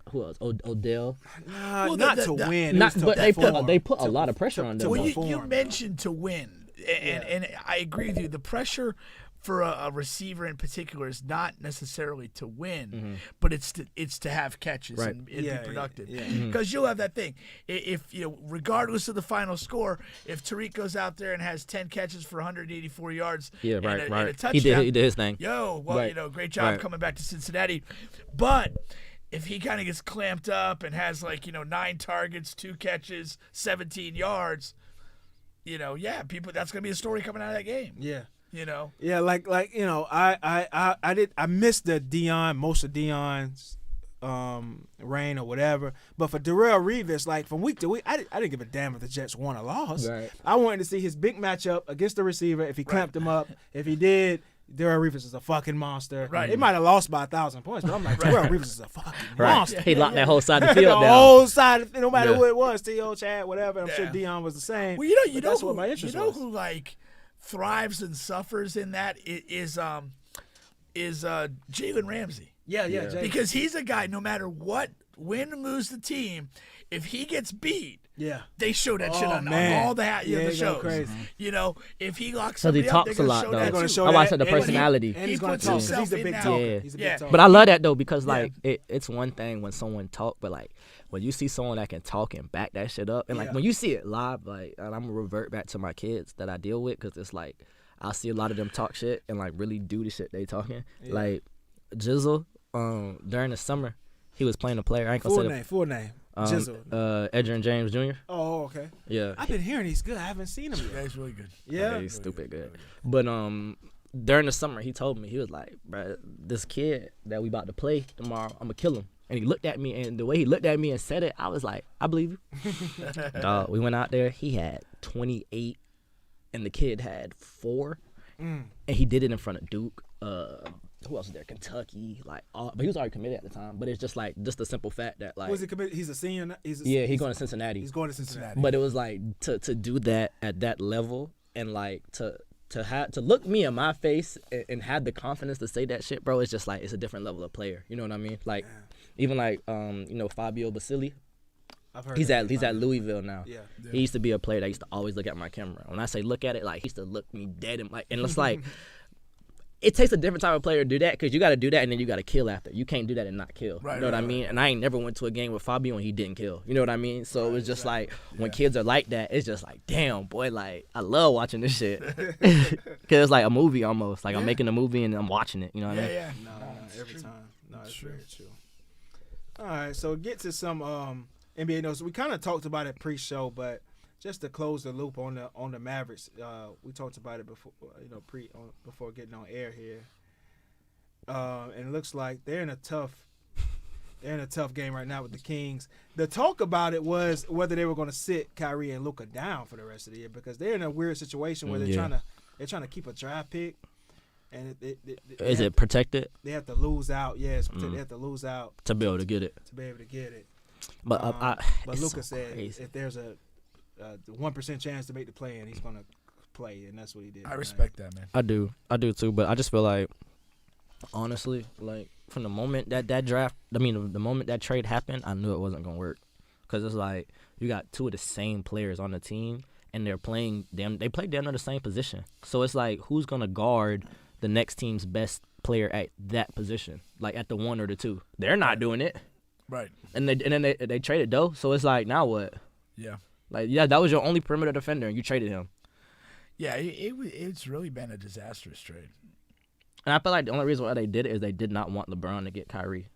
who else? Odell. Not to win. But they put a lot of pressure on them. Well, you mentioned to win. And I agree with you. The pressure for a receiver in particular is not necessarily to win, but it's to have catches and be productive. Because you'll have that thing. If regardless of the final score, if Tariq goes out there and has 10 catches for 184 yards and a touchdown, he did his thing. Great job coming back to Cincinnati. But if he kind of gets clamped up and has 9 targets, 2 catches, 17 yards. People. That's gonna be a story coming out of that game. Yeah, I missed most of Deion's reign or whatever. But for Darrelle Revis, like from week to week, I didn't give a damn if the Jets won or lost. Right. I wanted to see his big matchup against the receiver. If he clamped him up, if he did. Darrelle Revis is a fucking monster. Right. It might have lost by 1,000 points, but I'm like, Darrelle Revis is a fucking monster. He locked that whole side of the field down. The whole side, no matter who it was, T.O., Chad, whatever. I'm sure Deion was the same. Well, that's what my interest was. Who thrives and suffers in that is Jalen Ramsey. Yeah. Because he's a guy. No matter what, win or lose the team, if he gets beat. Yeah, they show that shit on all the shows. Crazy. If he locks somebody he up, talks they're a lot gonna though. show I that. watched the personality. And he's going to talk. talk. He's a big talker. He's a big talker. But I love that though because it's one thing when someone talk, but like when you see someone that can talk and back that shit up, and like when you see it live, like and I'm gonna revert back to my kids that I deal with because it's like I see a lot of them talk shit and like really do the shit they talking. Like Jizzle, during the summer, he was playing a player. I ain't gonna say full name. Jizzle. Edgerrin James Jr. Oh, okay. Yeah. I've been hearing he's good. I haven't seen him yet. Yeah, he's really good. Yeah. He's stupid good. But during the summer, he told me, he was like, bro, this kid that we about to play tomorrow, I'm going to kill him. And he looked at me, and the way he looked at me and said it, I was like, I believe you. Dog, we went out there. He had 28, and the kid had 4. And he did it in front of Duke. Who else was there? Kentucky, but he was already committed at the time. But it's just the simple fact that was he committed? He's a senior. He's going to Cincinnati. He's going to Cincinnati. But it was like to do that at that level and like to look me in my face and have the confidence to say that shit, bro. It's just like it's a different level of player. You know what I mean? Like even like Fabio Basili. I've heard he's at Louisville now. Yeah. He used to be a player that used to always look at my camera. When I say look at it, like he used to look me dead and it's like. It takes a different type of player to do that because you got to do that and then you got to kill after. You can't do that and not kill. You know what I mean? And I ain't never went to a game with Fabio and he didn't kill. You know what I mean? So it was just like when kids are like that, it's just like, damn, boy, like I love watching this shit. Because it's like a movie almost. Like I'm making a movie and I'm watching it. You know what I mean? Yeah. No, every time. No, it's very true. All right, so get to some NBA notes. We kind of talked about it pre-show, but just to close the loop on the Mavericks, we talked about it before, before getting on air here. And it looks like they're in a tough They're in a tough game right now with the Kings. The talk about it was whether they were going to sit Kyrie and Luka down for the rest of the year because they're in a weird situation where they're trying to keep a draft pick. And is it protected? They have to lose out. Yes, they have to lose out to be able to get it. But but Luka so said crazy. if there's a 1% chance to make the play, and he's going to play, and that's what he did. I respect that, man. I do too. But I just feel like, honestly, like from the moment that the moment that trade happened, I knew it wasn't going to work. Because it's like you got two of the same players on the team, and they're playing them. They play damn near the same position. So it's like, who's going to guard the next team's best player at that position, like at the 1 or the 2? They're not doing it. Right. And then they traded Doe, so it's like, now what? Yeah. Like, yeah, that was your only perimeter defender, and you traded him. Yeah, it's really been a disastrous trade. And I feel like the only reason why they did it is they did not want LeBron to get Kyrie.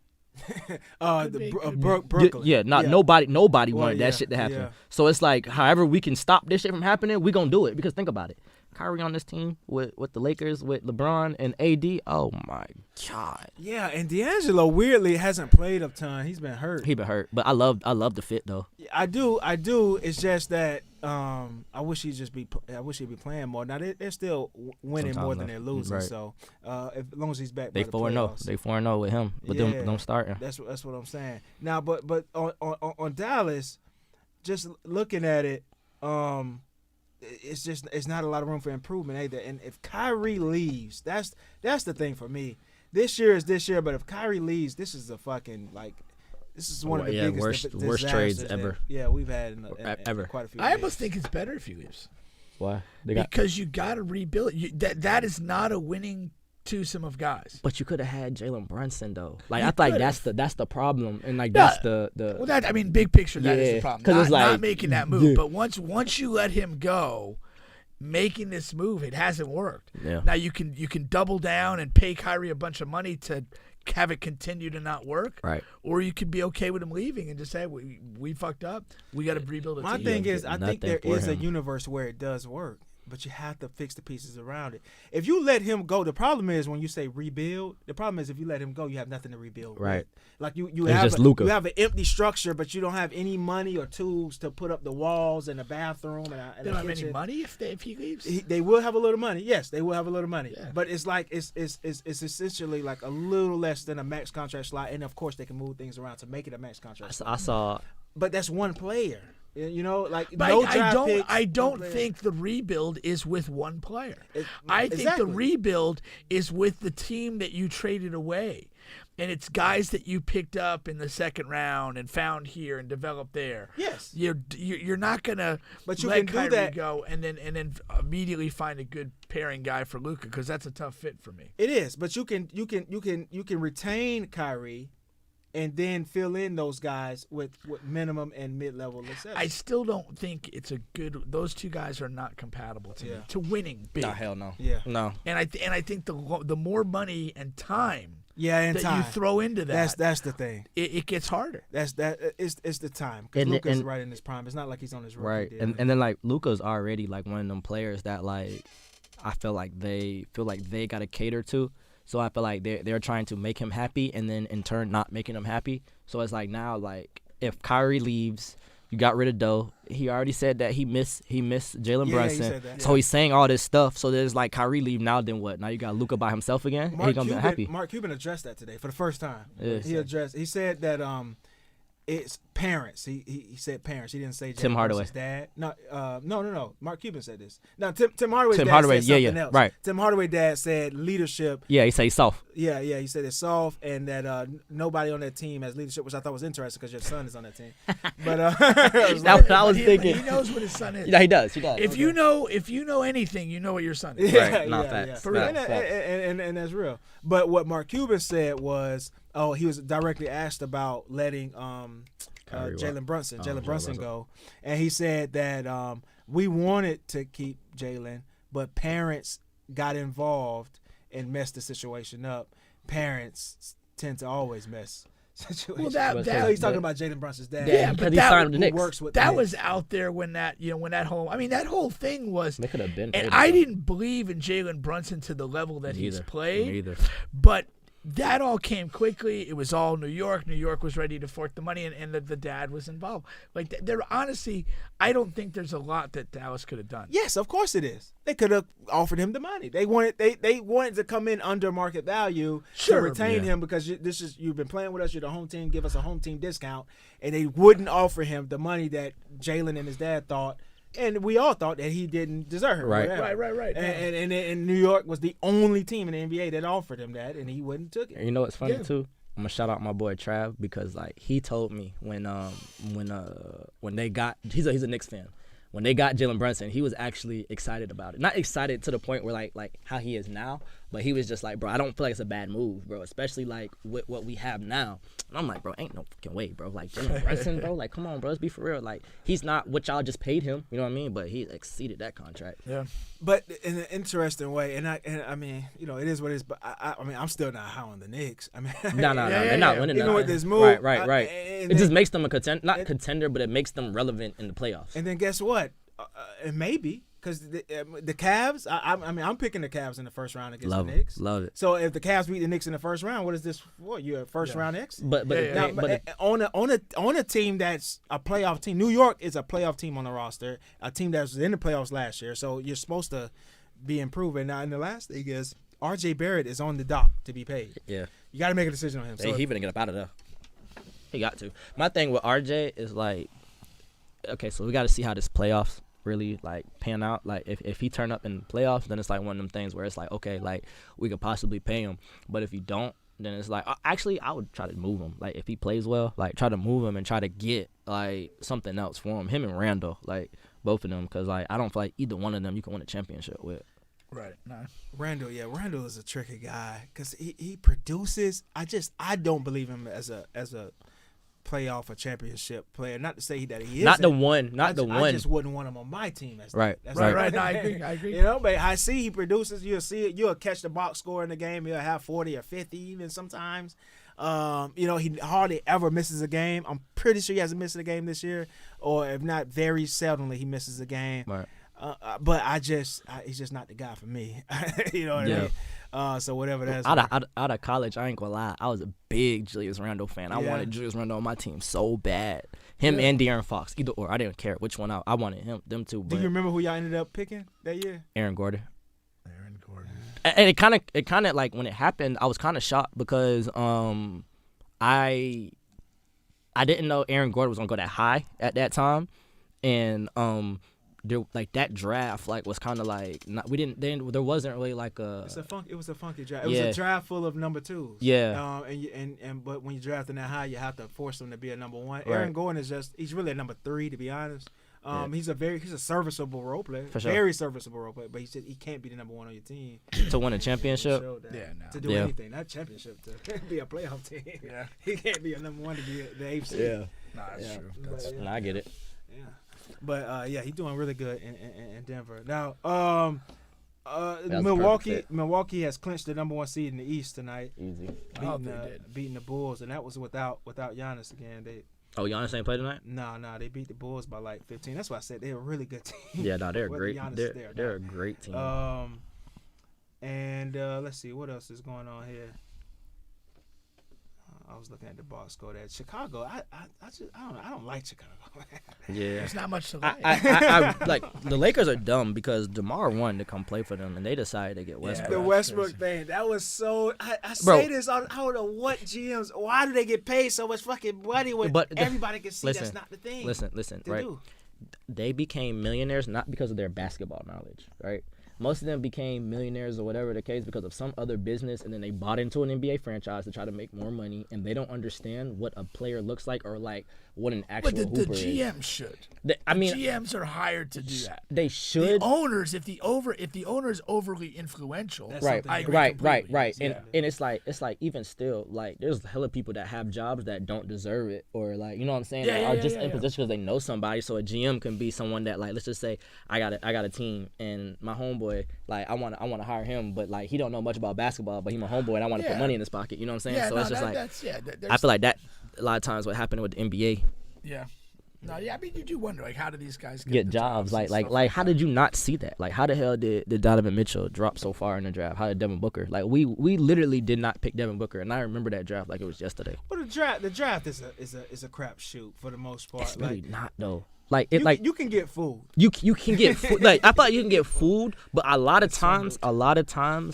Brooklyn. Nobody wanted that shit to happen. Yeah. So it's like, however we can stop this shit from happening, we gonna do it. Because think about it. Kyrie on this team with the Lakers, with LeBron and AD, oh my God. Yeah, and D'Angelo weirdly hasn't played a ton. He's been hurt. But I love the fit though. I do. It's just that I wish he'd be playing more. Now they're still winning more than they're losing. Right. So as long as he's back, They by the 4-0. playoffs. They 4-0 with him, but them starting. That's what I'm saying. Now, but on Dallas, just looking at it, it's not a lot of room for improvement either. And if Kyrie leaves, that's the thing for me. This year is this year, but if Kyrie leaves, this is one of the biggest worst trades ever. We've had in ever. Quite a few. I years. almost think it's better if he leaves. Why? Because you got to rebuild. That is not a winning twosome of guys. But you could have had Jalen Brunson though. Like You I feel like that's the problem, and like that's the. Well, big picture, that is the problem. 'Cause it's Not like- making that move, but once you let him go, making this move, it hasn't worked. Yeah. Now you can double down and pay Kyrie a bunch of money to have it continue to not work, Right. Or you could be okay with him leaving and just say we fucked up. We got to rebuild a My team. thing is, I think there for is a him. universe where it does work, but you have to fix the pieces around it. If you let him go, the problem is when you say rebuild. The problem is if you let him go, you have nothing to rebuild. Right. With. Like you It's have just Luka. you have an empty structure, but you don't have any money or tools to put up the walls and the bathroom and They the don't have any kitchen. money if he leaves. They will have a little money. Yes, they will have a little money. Yeah. But it's like it's essentially like a little less than a max contract slot, and of course they can move things around to make it a max contract slot. I saw. But that's one player. You know, like But no I draft don't. picks, I one don't player. think the rebuild is with one player. I think Exactly. the rebuild is with the team that you traded away, and it's guys that you picked up in the second round and found here and developed there. Yes. You're not gonna But you let can do Kyrie that. go and then immediately find a good pairing guy for Luka, because that's a tough fit for me. It is, but you can retain Kyrie, and then fill in those guys with minimum and mid-level success. I still don't think it's a good. Those two guys are not compatible to me Yeah. to winning big. Nah, hell no. Yeah. No. And I think the more money and time And that time. you throw into that, That's the thing. it gets harder. It's the time, because And- Luka's and- right in his prime. It's not like he's on his rookie Right. deal. And then like Luka's already like one of them players that like I feel like they gotta cater to. So I feel like they're trying to make him happy, and then in turn not making him happy. So it's like now, like if Kyrie leaves, you got rid of Doe. He already said that he missed Jalen he Brunson. said that. So he's saying all this stuff. So there's like Kyrie leave now, then what? Now you got Luka by himself again. He gonna be happy. Mark Cuban addressed that today for the first time. Yeah. He said that it's parents. He said parents. He didn't say Tim Jalen Hardaway. Brunson's dad. No. Mark Cuban said this. No, Tim Hardaway's Tim dad Hardaway, said something yeah, else. right. Tim Hardaway dad said leadership. Yeah, he say he's soft. Yeah. He said it's soft, and that nobody on that team has leadership, which I thought was interesting because your son is on that team. But That's what I was He thinking. knows what his son is. Yeah, he does. If you know anything, you know what your son is. Right. Nah, facts. For real. And that's real. But what Mark Cuban said was, he was directly asked about letting Jalen Brunson go, and he said that we wanted to keep Jalen, but parents got involved and messed the situation up. Parents tend to always mess situations. Well, so he's talking about Jalen Brunson's dad. Yeah, because but he signed with the Knicks. Works with that the was Knicks. out there when that whole thing was. They could have been. And I didn't believe in Jalen Brunson to the level that he's played. Neither. But that all came quickly. It was all New York. New York was ready to fork the money, and the dad was involved. Like, there honestly, I don't think there's a lot that Dallas could have done. Yes, of course it is. They could have offered him the money. They wanted to come in under market value to retain him because you've been playing with us. You're the home team. Give us a home team discount, and they wouldn't offer him the money that Jalen and his dad thought. And we all thought that he didn't deserve it. Right. And New York was the only team in the NBA that offered him that, and he wouldn't took it. And you know what's funny too? I'm gonna shout out my boy Trav because like he told me when they got he's a Knicks fan. When they got Jalen Brunson, he was actually excited about it. Not excited to the point where like how he is now, but he was just like, bro, I don't feel like it's a bad move, bro. Especially like with what we have now. And I'm like, bro, ain't no fucking way, bro. Like Jalen Brunson, bro. Like, come on, bro. Let's be for real. Like, he's not what y'all just paid him. You know what I mean? But he exceeded that contract. Yeah. But in an interesting way, and I mean, you know, it is what it is. But I mean, I'm still not high on the Knicks. I mean, no, they're not winning. Even with this move, right. It just makes them a contender, but it makes them relevant in the playoffs. And then guess what? And maybe because the Cavs. I mean, I'm picking the Cavs in the first round against the Knicks. Love it. So if the Cavs beat the Knicks in the first round, what is this for? You're a first round exit. But on a team that's a playoff team, New York is a playoff team on the roster, a team that was in the playoffs last year. So you're supposed to be improving. Now, in the last thing is R.J. Barrett is on the dock to be paid. Yeah, you got to make a decision on him. Hey, he better get up out of there. He got to. My thing with R.J. is like, okay, so we got to see how this playoffs really like pan out. Like if he turn up in the playoffs, then it's like one of them things where it's like, okay, like we could possibly pay him, but if he don't, then it's like actually I would try to move him. Like if he plays well, like try to move him and try to get like something else for him and Randall, like both of them, because like I don't feel like either one of them you can win a championship with. Right. No. Randall is a tricky guy because he produces. I don't believe him as a playoff or championship player. Not to say that he is. Not the one. I just wouldn't want him on my team. Right. That's right. No, I agree. You know, but I see he produces. You'll see it. You'll catch the box score in the game. He'll have 40 or 50 even sometimes. You know, he hardly ever misses a game. I'm pretty sure he hasn't missed a game this year, or if not, very seldomly he misses a game. Right. But he's just not the guy for me. You know what I mean? So whatever that's out of college, I ain't gonna lie, I was a big Julius Randle fan. I wanted Julius Randle on my team so bad. Him and De'Aaron Fox, either or. I didn't care which one. I wanted them two. Do you remember who y'all ended up picking that year? Aaron Gordon. And it kind of like when it happened, I was kind of shocked because I didn't know Aaron Gordon was gonna go that high at that time, and like that draft like was kind of like there wasn't really like a it was a funky draft. It was a draft full of number twos. Yeah. But when you're drafting that high, you have to force them to be a number one. Right. Aaron Gordon he's really a number 3 to be honest. He's a serviceable role player. For sure. Very serviceable role player, but he can't be the number 1 on your team to win a championship. To do anything, not championship, to be a playoff team. Yeah. He can't be a number 1 to be the AFC. Yeah. Nah, that's true. I get it. Yeah. But he's doing really good in Denver. Now, Milwaukee has clinched the number 1 seed in the East tonight. Easy. Beating the Bulls, and that was without Giannis again. Giannis ain't play tonight? No, they beat the Bulls by like 15. That's why I said they're a really good team. Yeah, no, they're great. They're a great team. And let's see what else is going on here. I was looking at the box score there. Chicago, I don't like Chicago. Yeah, there's not much to like. I like the Lakers are dumb because DeMar wanted to come play for them and they decided to get Westbrook. The Westbrook thing, that was so. I say this, I don't know what GMs. Why do they get paid so much fucking money when everybody can see that's not the thing? Listen, right? They became millionaires not because of their basketball knowledge, right? Most of them became millionaires or whatever the case because of some other business, and then they bought into an NBA franchise to try to make more money, and they don't understand what a player looks like or like what an actual hooper is. But the GM should. GMs are hired to do that. They should. The owners, if the owner is overly influential, right. Yeah. And it's like even still, like there's hella people that have jobs that don't deserve it, or like, you know what I'm saying, are just in position because they know somebody. So a GM can be someone that, like, let's just say I got a team and my homeboy, like I want to hire him, but like he don't know much about basketball, but he my homeboy and I want to put money in his pocket. You know what I'm saying? So it's just I feel like that a lot of times what happened with the NBA. Yeah. No, yeah, I mean, you do wonder, like, how do these guys get the jobs? and Like, stuff like how that? did you not see that? Like, how the hell did Donovan Mitchell drop so far in the draft? How did Devin Booker? Like, we literally did not pick Devin Booker, and I remember that draft like it was yesterday. But the draft is a crap shoot for the most part. It's really like, not though. Like you can get fooled. You can get fooled. Like I thought you can get fooled, but a lot of times,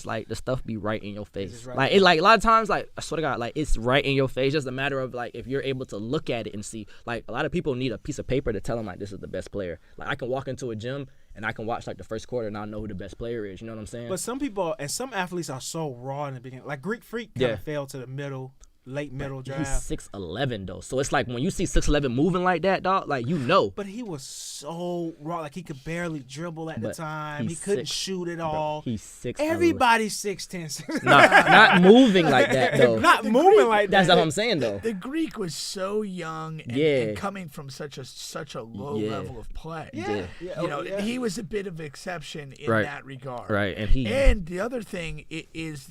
like the stuff be right in your face. Right like it, like a lot of times, like I swear to God, like it's right in your face. Just a matter of like if you're able to look at it and see. Like a lot of people need a piece of paper to tell them like this is the best player. Like I can walk into a gym and I can watch like the first quarter and I know who the best player is. You know what I'm saying? But some people and some athletes are so raw in the beginning. Like Greek Freak kind of fell to the late middle draft. He's 6'11" though, so it's like when you see 6'11" moving like that, dog, like you know. But he was so raw, like he could barely dribble at the But time. He he's couldn't 6', shoot at bro, all. he's 6'11". Everybody's 6'10". not moving like that though. Not moving like that. That's what I'm saying though. The Greek was so young and coming from such a low level of play. Yeah. You know, he was a bit of an exception in that regard. Right, and the other thing is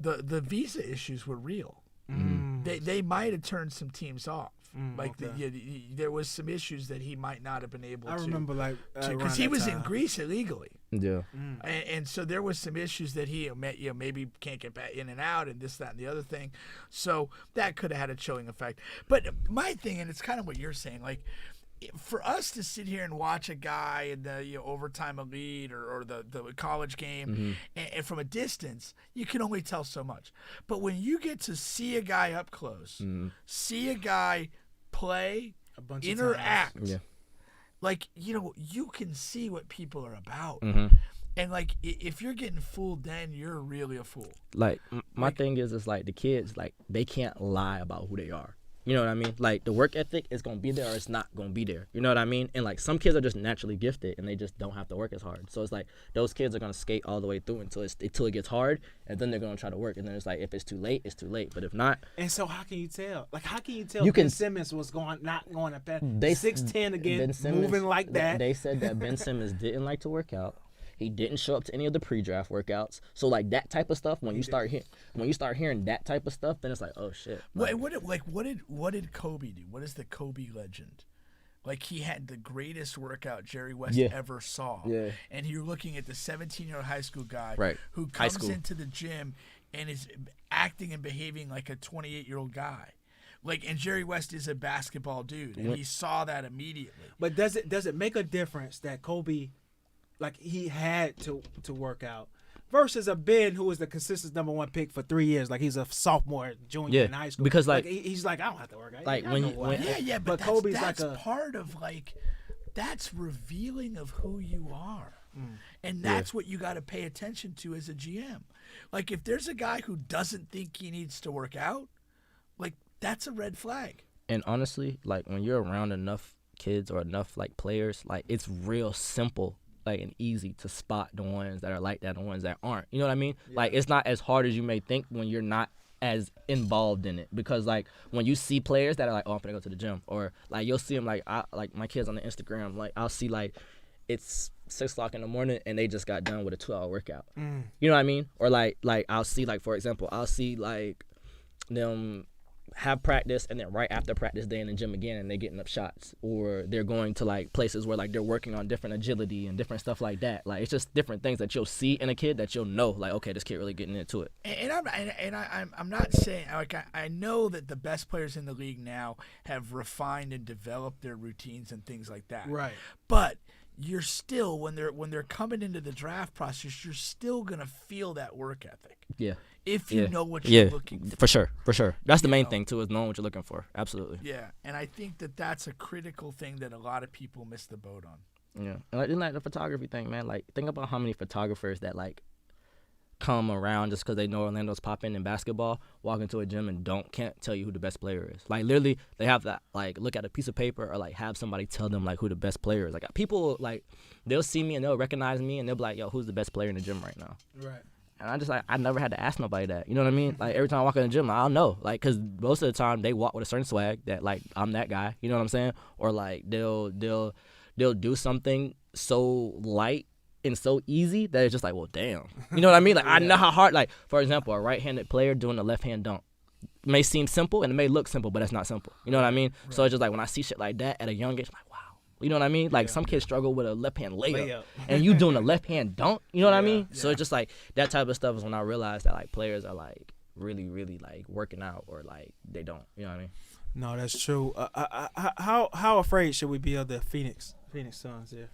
the visa issues were real. They might have turned some teams off. There was some issues that he might not have been able to. I remember because he was in Greece illegally. Yeah. And so there was some issues that he maybe can't get back in and out and this, that, and the other thing. So that could have had a chilling effect. But my thing, and it's kind of what you're saying, like, for us to sit here and watch a guy in the overtime elite or the college game and from a distance, you can only tell so much. But when you get to see a guy up close, see a guy play, interact, like, you can see what people are about. And, like, if you're getting fooled, then you're really a fool. Like, my thing is like the kids, like, they can't lie about who they are. You know what I mean? Like, the work ethic is going to be there or it's not going to be there. You know what I mean? And, like, some kids are just naturally gifted and they just don't have to work as hard. So it's like those kids are going to skate all the way through until it gets hard, and then they're going to try to work. And then it's like, if it's too late, it's too late. But if not. And so how can you tell? Like, how can you tell Ben Simmons was not going up at 6'10" again, moving like that? They said that Ben Simmons didn't like to work out. He didn't show up to any of the pre-draft workouts. So like that type of stuff, when you start hearing that type of stuff, then it's like, oh shit. Like, what did Kobe do? What is the Kobe legend? Like, he had the greatest workout Jerry West ever saw. Yeah. And you're looking at the 17-year-old high school guy who comes into the gym and is acting and behaving like a 28-year-old guy. Like, and Jerry West is a basketball dude, and he saw that immediately. But does it make a difference that Kobe, like, he had to work out versus a Ben who was the consistent number 1 pick for 3 years? Like, he's a sophomore, junior in high school. Because like he's like, I don't have to work out. Like but Kobe's that's part of, like, that's revealing of who you are. And that's what you got to pay attention to as a GM. Like, if there's a guy who doesn't think he needs to work out, like, that's a red flag. And honestly, like, when you're around enough kids or enough, like, players, like, it's real simple, like, and easy to spot the ones that are like that and the ones that aren't. You know what I mean? Yeah. Like, it's not as hard as you may think when you're not as involved in it. Because, like, when you see players that are like, oh, I'm gonna go to the gym, or like you'll see them, like, like my kids on the Instagram, like, I'll see, like, it's 6 o'clock in the morning and they just got done with a 2-hour workout. You know what I mean? Or like I'll see, like, for example, I'll see, like, them have practice and then right after practice they're in the gym again and they're getting up shots, or they're going to, like, places where, like, they're working on different agility and different stuff like that. Like, it's just different things that you'll see in a kid that you'll know, like, okay, this kid really getting into it. And I'm not saying, like, I know that the best players in the league now have refined and developed their routines and things like that. Right. But you're still, when they're coming into the draft process, you're still gonna feel that work ethic. Yeah. If you know what you're looking for. For sure. That's the main thing too, is knowing what you're looking for. Absolutely. Yeah, and I think that that's a critical thing that a lot of people miss the boat on. Yeah, and, like, isn't that the photography thing, man? Like, think about how many photographers that, like, come around just because they know Orlando's popping in basketball, walk into a gym and can't tell you who the best player is. Like, literally, they have that, like, look at a piece of paper or, like, have somebody tell them, like, who the best player is. Like, people, like, they'll see me and they'll recognize me and they'll be like, yo, who's the best player in the gym right now? Right. And I just, like, I never had to ask nobody that. You know what I mean? Like, every time I walk in the gym, I'll know. Like, because most of the time they walk with a certain swag that, like, I'm that guy. You know what I'm saying? Or, like, they'll do something so light and so easy that it's just like, well, damn. You know what I mean? Like, I know how hard, like, for example, a right-handed player doing a left-hand dunk. may seem simple and it may look simple, but it's not simple. You know what I mean? Right. So it's just like when I see shit like that at a young age, I'm like, wow. You know what I mean? Like some kids struggle with a left hand layup, and you doing a left hand dunk. You know what I mean? So it's just like that type of stuff is when I realized that like players are like really, really like working out or like they don't. You know what I mean? No, that's true. How afraid should we be of the Phoenix Suns here?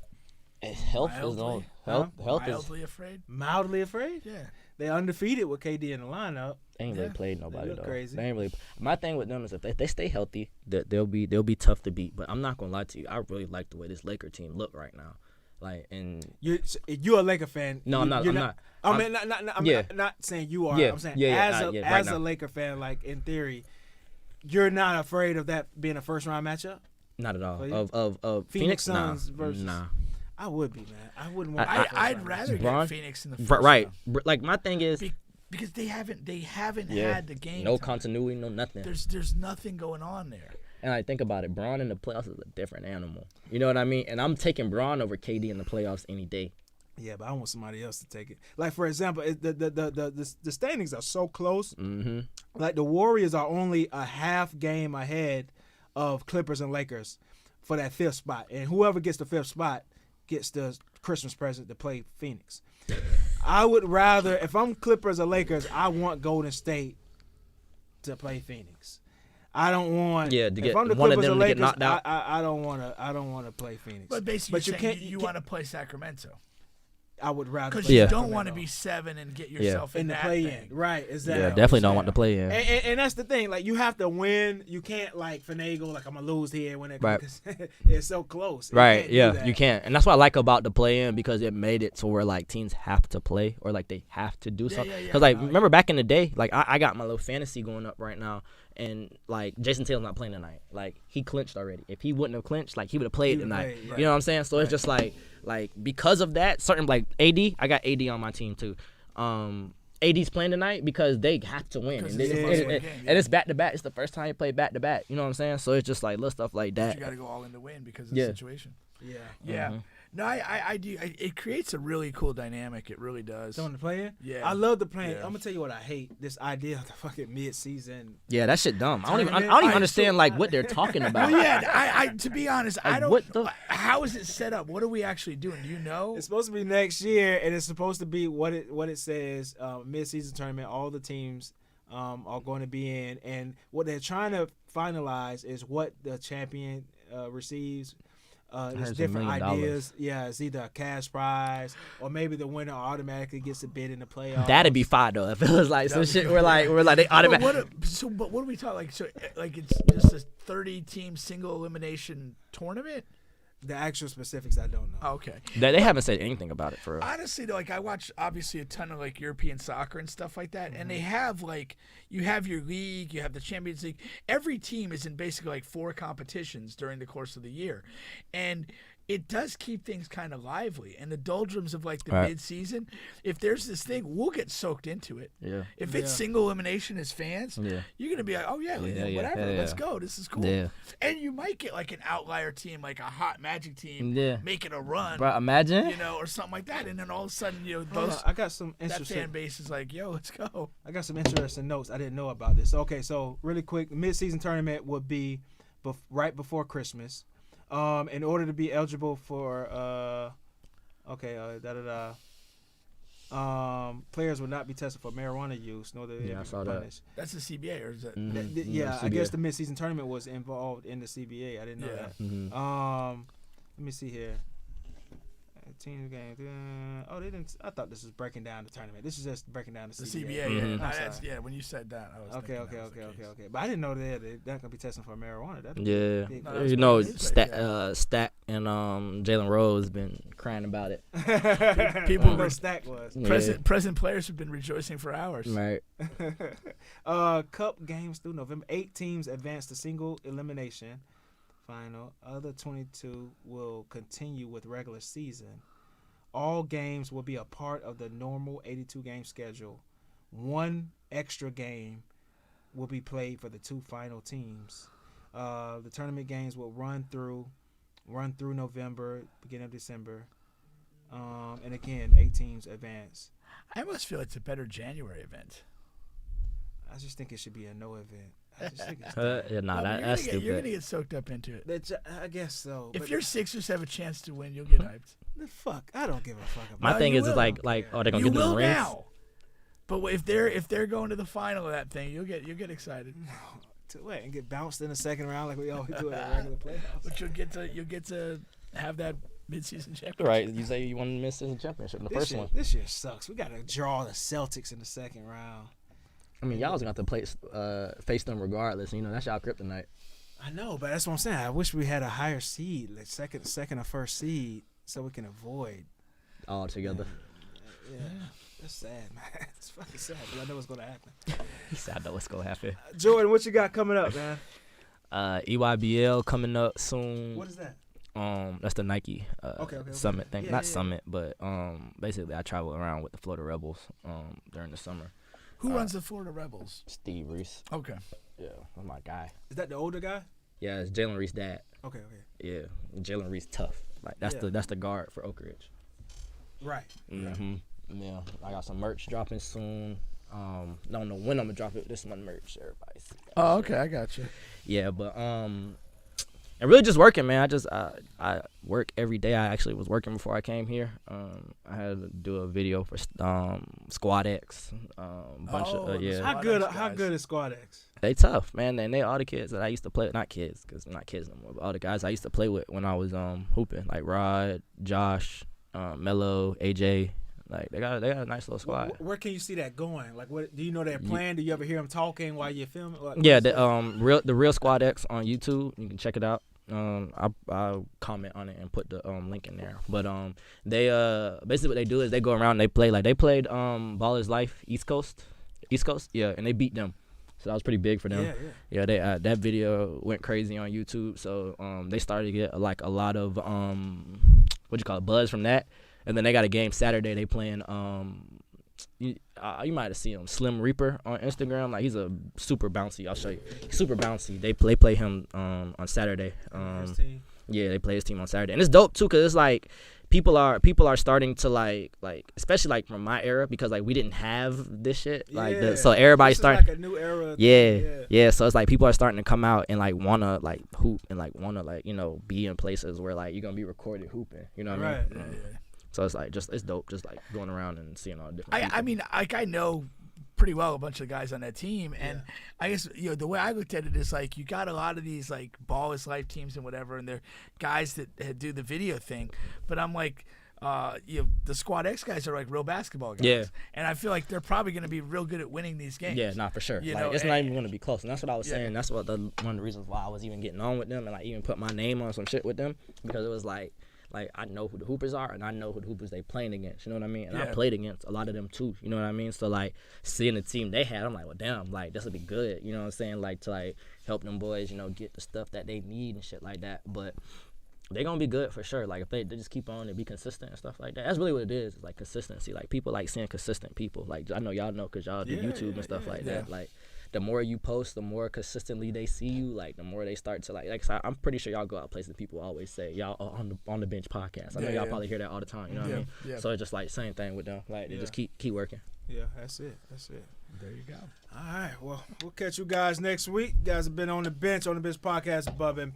Health is on. Health mildly afraid. Mildly afraid? Yeah. They undefeated with KD in the lineup. They ain't really played nobody though. Crazy. They ain't really. My thing with them is if they stay healthy, they'll be tough to beat. But I'm not gonna lie to you, I really like the way this Laker team look right now. Like, and you're a Laker fan. No, I'm not. I'm not saying you are. I'm saying as a Laker fan, like in theory, you're not afraid of that being a first round matchup. Not at all. Of Phoenix Suns versus. Nah. I would be, man. I wouldn't want. I'd rather get Phoenix in the first round. Right. Like my thing is because they haven't had the game. No continuity, no nothing. There's nothing going on there. And I think about it, Braun in the playoffs is a different animal. You know what I mean? And I'm taking Braun over KD in the playoffs any day. Yeah, but I want somebody else to take it. Like for example, the standings are so close. Mm-hmm. Like the Warriors are only a half game ahead of Clippers and Lakers for that 5th spot, and whoever gets the 5th spot gets the Christmas present to play Phoenix. I would rather, if I'm Clippers or Lakers, I want Golden State to play Phoenix. I don't want. Yeah, to get if I'm the one Clippers of them or to Lakers, get knocked out. I don't want to play Phoenix. But basically, you want to play Sacramento. I would rather. Because you don't want to be 7 and get yourself in the that play thing. in. Right, exactly. Yeah, definitely don't want to play in. And that's the thing. Like, you have to win. You can't, like, finagle, like, I'm going to lose here when because it's so close. Right, you can't. And that's what I like about the play-in because it made it to where, like, teams have to play or, like, they have to do something. Because, like, remember back in the day, like, I got my little fantasy going up right now, and, like, Jason Tatum's not playing tonight. Like, he clinched already. If he wouldn't have clinched, like, he would have played tonight. You know what I'm saying? So it's just, like, because of that, certain, like, I got AD on my team, too. AD's playing tonight because they have to win. And it's back-to-back. It's the first time you play back-to-back. You know what I'm saying? So it's just, like, little stuff like that. But you got to go all in to win because of the situation. Yeah. Mm-hmm. No, I do. It creates a really cool dynamic. It really does. Doing the play-in? Yeah. I love the play-in. I'm going to tell you what I hate. This idea of the fucking mid-season. Yeah, that shit dumb. I don't even understand, like, what they're talking about. Well, yeah, to be honest, like, I don't. How is it set up? What are we actually doing? Do you know? It's supposed to be next year, and it's supposed to be what it says, mid-season tournament. All the teams are going to be in. And what they're trying to finalize is what the champion receives. There's different ideas. Yeah, it's either a cash prize or maybe the winner automatically gets a bid in the playoffs. That'd be fine though. If it was like some shit, we're like they automatically. But what do we talk like? So like it's just a 30-team single elimination tournament. The actual specifics, I don't know. Okay. They haven't said anything about it for real. Honestly, though, like I watch obviously a ton of like European soccer and stuff like that, and they have like you have your league, you have the Champions League. Every team is in basically like 4 competitions during the course of the year, and it does keep things kind of lively. And the doldrums of like the mid-season, if there's this thing, we'll get soaked into it. Yeah. If it's single elimination as fans, you're gonna be like, oh yeah, whatever, let's go. This is cool. Yeah. And you might get like an outlier team, like a hot Magic team, making a run. Bro, imagine, or something like that. And then all of a sudden, I got some that interesting. fan base is like, yo, let's go. I got some interesting notes I didn't know about this. Okay, so really quick, the mid-season tournament would be right before Christmas. In order to be eligible for players would not be tested for marijuana use, nor they I saw punished. That's the CBA, or is that? Yeah, I guess the mid-season tournament was involved in the CBA. I didn't know that. Mm-hmm. Let me see here. Team game. They didn't. I thought this was breaking down the tournament. This is just breaking down the CBA. Mm-hmm. When you said that, I was okay. But I didn't know they're not gonna be testing for marijuana. Stack and Jalen Rose been crying about it. People where Stack was. Present players have been rejoicing for hours. Right. Cup games through November. 8 teams advanced to single elimination final. Other 22 will continue with regular season. All games will be a part of the normal 82-game schedule. 1 extra game will be played for the 2 final teams. The tournament games will run through November, beginning of December. And again, 8 teams advance. I almost feel it's a better January event. I just think it should be a no event. I just think it's Yeah, nah, that's You're stupid. gonna get soaked up into it. I guess so. If but your Sixers have a chance to win, you'll get hyped. the fuck, I don't give a fuck about. My No, thing you is will. like, oh, they're gonna You get them will rings. now. But if they're going to the final of that thing, you'll get excited. To wait and get bounced in the second round like we always do in a regular playoffs. But you'll get to have that midseason championship. Right? You say you want to miss the championship, the first one. This year sucks. We gotta draw the Celtics in the second round. I mean, y'all was gonna have to play, face them regardless. You know, that's y'all kryptonite. I know, but that's what I'm saying. I wish we had a higher seed, like second or first seed, so we can avoid. All together. Yeah, that's sad, man. It's fucking sad. But I know what's gonna happen. He said, I know what's gonna happen. Jordan, what you got coming up, man? EYBL coming up soon. What is that? That's the Nike Okay. Summit thing. Yeah, Not yeah. Summit, but basically I travel around with the Florida Rebels during the summer. Who runs the Florida Rebels? Steve Reese. Okay. Yeah, that's my guy. Is that the older guy? Yeah, it's Jalen Reese's dad. Okay. Yeah, Jalen Reese tough. Like that's Yeah. that's the guard for Oak Ridge. Right. Mm-hmm. Yeah, I got some merch dropping soon. Don't know when I'm gonna drop it. This is my merch, everybody. See that Oh, shit. okay, I got you. Yeah, but and really just working, man. I work every day. I actually was working before I came here. I had to do a video for Squad X. Bunch Oh, of the yeah. Squad How X good guys. is Squad X? They tough, man. And they all the kids that I used to play. Not kids, because they're not kids no more. But all the guys I used to play with when I was hooping, like Rod, Josh, Mello, AJ. Like they got a nice little squad. Where can you see that going? Like, what do you know their plan? Do you ever hear them talking while you're filming? Yeah, the real Squad X on YouTube. You can check it out. I'll comment on it and put the link in there. But they basically what they do is they go around and they play like they played Ballers Life East Coast, yeah, and they beat them. So that was pretty big for them. Yeah, they that video went crazy on YouTube. So they started to get like a lot of buzz from that. And then they got a game Saturday. They playing you might have seen him, Slim Reaper on Instagram. Like he's a super bouncy. I'll show you. He's super bouncy. They play him on Saturday. Yeah, they play his team on Saturday, and it's dope too, cause it's like people are starting to like especially like from my era, because like we didn't have this shit so everybody's starting like a new era. Yeah. So it's like people are starting to come out and like wanna like hoop and like wanna like be in places where like you're gonna be recorded hooping. You know what I mean? Yeah. So it's like it's dope, just like going around and seeing all different. I mean, like I know pretty well a bunch of guys on that team, and I guess the way I looked at it is like you got a lot of these like Ballers Life teams and whatever, and they're guys that do the video thing, but I'm like. The Squad X guys are like real basketball guys. Yeah. And I feel like they're probably going to be real good at winning these games. Yeah, nah, for sure. You like, know, it's not even going to be close. And that's what I was Yeah. saying. That's what one of the reasons why I was even getting on with them and like even put my name on some shit with them, because it was like I know who the hoopers are and I know who the hoopers they playing against. You know what I mean? And I Yeah. played against a lot of them too. You know what I mean? So like seeing the team they had, I'm like, well, damn, like this would be good. You know what I'm saying? Like to like help them boys, get the stuff that they need and shit like that. But they're gonna be good for sure. Like if they just keep on and be consistent and stuff like that. That's really what it is. It's like consistency. Like people like seeing consistent people. Like I know y'all know because y'all do YouTube and stuff like that. Like the more you post, the more consistently they see you. Like the more they start to like so I'm pretty sure y'all go out places people always say y'all on the bench podcast. I know y'all probably hear that all the time. You know what I mean? Yeah. So it's just like same thing with them. Like they just keep working. Yeah, that's it. There you go. All right, well, we'll catch you guys next week. You guys have been on the bench podcast above and